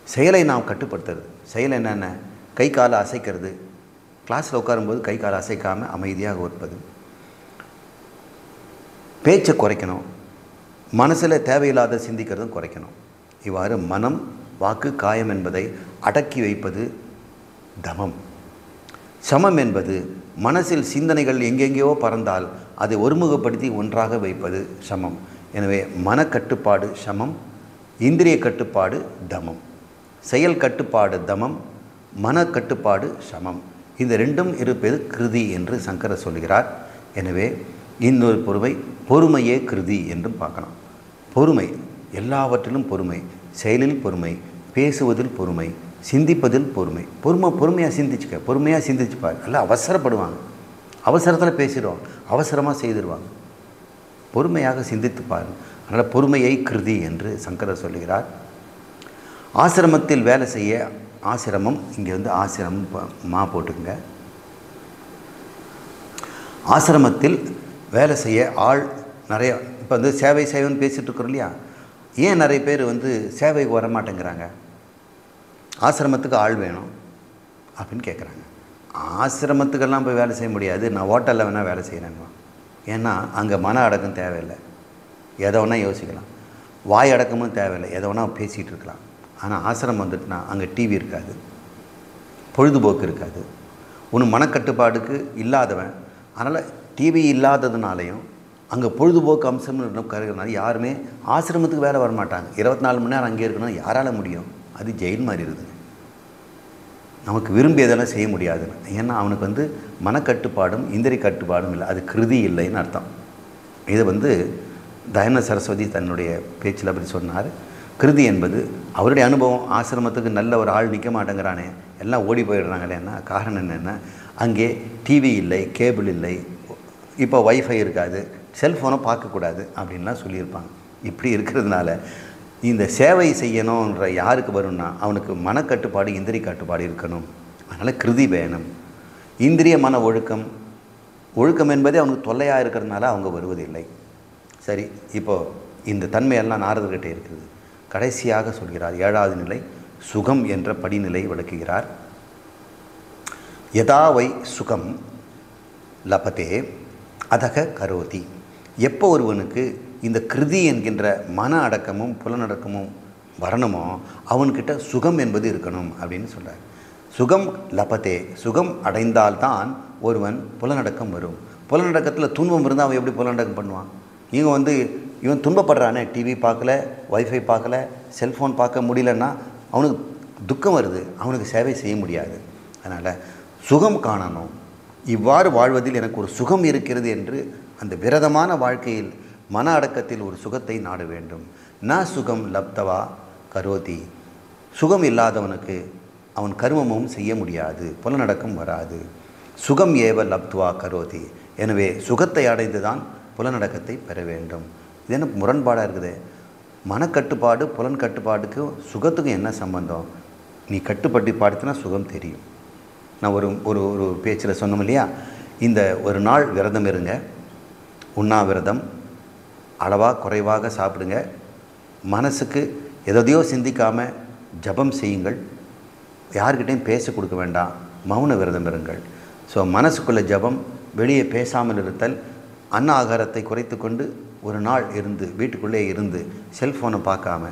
செயலை நாம் கட்டுப்படுத்துறது. செயல் என்னென்ன? கை காலை அசைக்கிறது. கிளாஸில் உட்காரும்போது கை காலை அசைக்காமல் அமைதியாக இருப்பது. பேச்சை குறைக்கணும். மனசில் தேவையில்லாத சிந்திக்கிறதும் குறைக்கணும். இவ்வாறு மனம், வாக்கு, காயம் என்பதை அடக்கி வைப்பது தமம். சமம் என்பது மனசில் சிந்தனைகள் எங்கெங்கேயோ பறந்தால் அதை ஒருமுகப்படுத்தி ஒன்றாக வைப்பது சமம். எனவே மனக்கட்டுப்பாடு சமம், இந்திரிய கட்டுப்பாடு தமம், செயல் கட்டுப்பாடு தமம், மனக்கட்டுப்பாடு சமம். இந்த ரெண்டும் இருப்பது கிருதி என்று சங்கரர் சொல்கிறார். எனவே இன்னொரு பொறுமையே கிருதி என்றும் பார்க்கலாம். பொறுமை, எல்லாவற்றிலும் பொறுமை, செயலில் பொறுமை, பேசுவதில் பொறுமை, சிந்திப்பதில் பொறுமை. பொறுமையாக சிந்திச்சுக்க, பொறுமையாக சிந்திச்சுப்பார். எல்லாம் அவசரப்படுவாங்க, அவசரத்தில் பேசிடுவாங்க, அவசரமாக செய்திருவாங்க. பொறுமையாக சிந்தித்துப்பார். அதனால் பொறுமையை கிருதி என்று சங்கரர் சொல்லுகிறார். ஆசிரமத்தில் வேலை செய்ய, ஆசிரமம் இங்கே வந்து ஆசிரமம் போட்டுக்குங்க. ஆசிரமத்தில் வேலை செய்ய ஆள் நிறைய. இப்போ வந்து சேவைன்னு பேசிகிட்டு இருக்கிறோம் இல்லையா? ஏன் நிறைய பேர் வந்து சேவைக்கு வர மாட்டேங்கிறாங்க? ஆசிரமத்துக்கு ஆள் வேணும் அப்படின்னு கேட்குறாங்க. ஆசிரமத்துக்கெல்லாம் போய் வேலை செய்ய முடியாது, நான் ஹோட்டலில் வேணால் வேலை செய்கிறேன்னு. ஏன்னா அங்கே மன அடக்கம் தேவையில்லை, எதை வேணா யோசிக்கலாம். வாய் அடக்கமும் தேவையில்லை, எதை வேணா பேசிகிட்டு இருக்கலாம். ஆனால் ஆசிரமம் வந்துட்டுனா அங்கே டிவி இருக்காது, பொழுதுபோக்கு இருக்காது. ஒன்று மனக்கட்டுப்பாடுக்கு இல்லாதவன். அதனால் டிவி இல்லாததுனாலையும் அங்கே பொழுதுபோக்கு அம்சம்னு கருதுனால யாருமே ஆசிரமத்துக்கு வேலை வரமாட்டாங்க. 24 மணி நேரம் அங்கே இருக்கணும், யாரால் முடியும்? அது ஜெயில் மாதிரி இருக்குதுங்க. நமக்கு விரும்பியதெல்லாம் செய்ய முடியாதுன்னு. ஏன்னா அவனுக்கு வந்து மனக்கட்டுப்பாடும் இந்திரிய கட்டுப்பாடும் இல்லை, அது கிருதி இல்லைன்னு அர்த்தம். இதை வந்து தயானந்த சரஸ்வதி தன்னுடைய பேச்சில் அப்படி சொன்னார். கிருதி என்பது அவருடைய அனுபவம். ஆசிரமத்துக்கு நல்ல ஒரு ஆள் நிற்க மாட்டேங்கிறானே, எல்லாம் ஓடி போயிடுறாங்களேன்னா காரணம் என்னென்னா அங்கே டிவி இல்லை, கேபிள் இல்லை, இப்போ வைஃபை இருக்காது, செல்ஃபோனை பார்க்கக்கூடாது அப்படின்லாம் சொல்லியிருப்பாங்க. இப்படி இருக்கிறதுனால இந்த சேவை செய்யணுன்ற யாருக்கு வரும்னா அவனுக்கு மனக்கட்டுப்பாடு இந்திரிய கட்டுப்பாடு இருக்கணும். அதனால் கிருதி வேணும். இந்திரிய மன ஒழுக்கம் என்பதே அவனுக்கு தொல்லையாக இருக்கிறதுனால அவங்க வருவதில்லை. சரி, இப்போது இந்த தன்மையெல்லாம் நாரதர்கிட்ட இருக்குது. கடைசியாக சொல்கிறார், 7வது நிலை சுகம் என்ற படிநிலை விளக்குகிறார். யதா வை சுகம் லபதே அதக கரோதி. எப்போ ஒருவனுக்கு இந்த கிருதி என்கின்ற மன அடக்கமும் புலனடக்கமும் வரணுமோ அவன்கிட்ட சுகம் என்பது இருக்கணும் அப்படின்னு சொல்கிறார். சுகம் லபதே, சுகம் அடைந்தால்தான் ஒருவன் புலனடக்கம் வரும். புலனடக்கத்தில் துன்பம் இருந்தால் அவன் எப்படி புலனடக்கம் பண்ணுவான்? இவன் துன்பப்படுறானே, டிவி பார்க்கல, வைஃபை பார்க்கல, செல்ஃபோன் பார்க்க முடியலன்னா அவனுக்கு துக்கம் வருது, அவனுக்கு சேவை செய்ய முடியாது. அதனால் சுகம் காணணும். இவ்வாறு வாழ்வதில் எனக்கு ஒரு சுகம் இருக்கிறது என்று அந்த விரதமான வாழ்க்கையில் மன அடக்கத்தில் ஒரு சுகத்தை நாட வேண்டும். ந சுகம் லப்தவா கரோதி. சுகம் இல்லாதவனுக்கு அவன் கர்மமும் செய்ய முடியாது, புலனடக்கம் வராது. சுகம் ஏவ லப்துவா கரோதி. எனவே சுகத்தை அடைந்து தான் புலனடக்கத்தை பெற வேண்டும். இது என்ன முரண்பாடாக இருக்குது? மனக்கட்டுப்பாடு புலன் கட்டுப்பாடுக்கு சுகத்துக்கும் என்ன சம்பந்தம்? நீ கட்டுப்பட்டு பாடுத்தினா சுகம் தெரியும். நான் ஒரு பேச்சில் சொன்னோம் இல்லையா, இந்த ஒரு நாள் விரதம் இருங்க, உண்ணாவிரதம், அளவாக குறைவாக சாப்பிடுங்க, மனசுக்கு எதையோ சிந்திக்காமல் ஜபம் செய்யுங்கள், யார்கிட்டையும் பேச கொடுக்க வேண்டாம், மௌன விரதம் இருங்கள். ஸோ மனசுக்குள்ளே ஜபம், வெளியே பேசாமல் இருத்தல், அன்ன ஆகாரத்தை குறைத்து கொண்டு ஒரு நாள் இருந்து வீட்டுக்குள்ளே இருந்து செல்ஃபோனை பார்க்காம,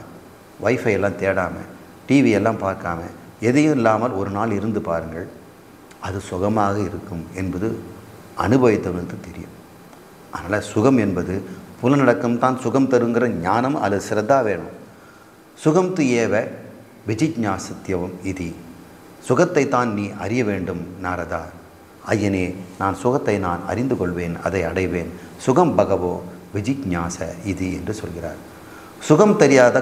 வைஃபை எல்லாம் தேடாமல், டிவி எல்லாம் பார்க்காம, எதையும் இல்லாமல் ஒரு நாள் இருந்து பாருங்கள். அது சுகமாக இருக்கும் என்பது அனுபவித்தவனுக்கு தெரியும். அதனால் சுகம் என்பது புலனடக்கம் தான் சுகம் தருங்கிற ஞானம், அது சிரத்தா வேணும். சுகம் து ஏவ விஜிஜ்ஞாசத்தியவும் இது. சுகத்தை தான் நீ அறிய வேண்டும் நாரதா. ஐயனே, நான் சுகத்தை நான் அறிந்து கொள்வேன், அதை அடைவேன். சுகம் பகவோ விஜிஜ்ஞாச இது என்று சொல்கிறார். சுகம் தெரியாத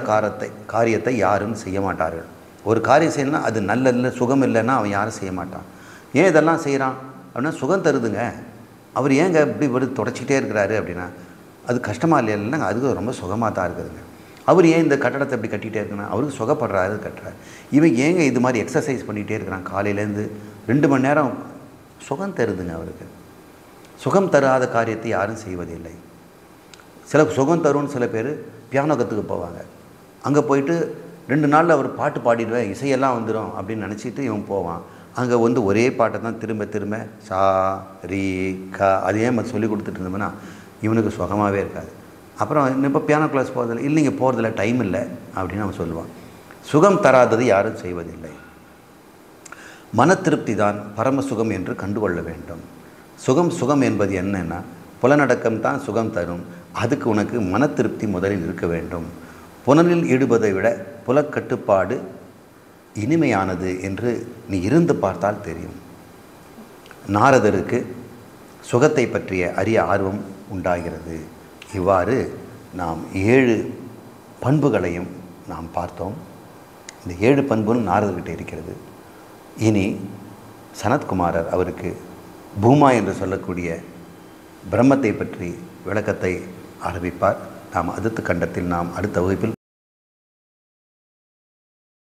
காரியத்தை யாரும் செய்ய மாட்டார்கள். ஒரு காரியம் செய்யணும்னா அது நல்ல சுகம் இல்லைன்னா அவன் யாரும் செய்ய மாட்டான். ஏன் இதெல்லாம் செய்கிறான் அப்படின்னா சுகம் தருதுங்க. அவர் ஏங்க இப்படி தொடச்சிக்கிட்டே இருக்கிறாரு அப்படின்னா அது கஷ்டமாக இல்லைன்னா அதுக்கு ரொம்ப சுகமாக தான் இருக்குதுங்க. அவர் ஏன் இந்த கட்டடத்தை இப்படி கட்டிகிட்டே இருக்குன்னா அவருக்கு சுகப்படுறாரு கட்டுறாரு. இவன் ஏங்க இது மாதிரி எக்ஸசைஸ் பண்ணிகிட்டே இருக்கிறான் காலையிலேருந்து 2 மணி நேரம், சுகம் தருதுங்க அவருக்கு. சுகம் தராத காரியத்தை யாரும் செய்வதில்லை. சில சுகம் தரும்னு சில பேர் பியானோ கற்றுக்க போவாங்க. அங்கே போயிட்டு 2 நாளில் அவர் பாட்டு பாடிடுவேன், இசையெல்லாம் வந்துடும் அப்படின்னு நினச்சிட்டு இவன் போவான். அங்கே ஒரே பாட்டை தான் திரும்ப சா ரீ க அதே மாதிரி சொல்லி கொடுத்துட்டு இருந்தோம்னா இவனுக்கு சுகமாகவே இருக்காது. அப்புறம் இப்போ பியானோ கிளாஸ் போகிறதில்ல, இல்லைங்க போகிறதில்ல, டைம் இல்லை அப்படின்னு அவன் சொல்லுவான். சுகம் தராதது யாரும் செய்வதில்லை. மன திருப்தி தான் பரமசுகம் என்று கண்டுகொள்ள வேண்டும். சுகம் என்பது என்னன்னா புலனடக்கம் தான் சுகம் தரும். அதுக்கு உனக்கு மன திருப்தி முதலில் இருக்க வேண்டும். புலனில் ஈடுபதை விட புலக்கட்டுப்பாடு இனிமையானது என்று நீ இருந்து பார்த்தால் தெரியும். நாரதருக்கு சுகத்தை பற்றிய அரிய ஆர்வம் உண்டாகிறது. இவ்வாறு நாம் 7 பண்புகளையும் நாம் பார்த்தோம். இந்த 7 பண்பும் நாரதர்கிட்ட இருக்கிறது. இனி சனத்குமாரர் அவருக்கு பூமா என்று சொல்லக்கூடிய பிரம்மத்தை பற்றி விளக்கத்தை ஆரம்பிப்பார். நாம் அடுத்த கண்டத்தில் அடுத்த வகுப்பில்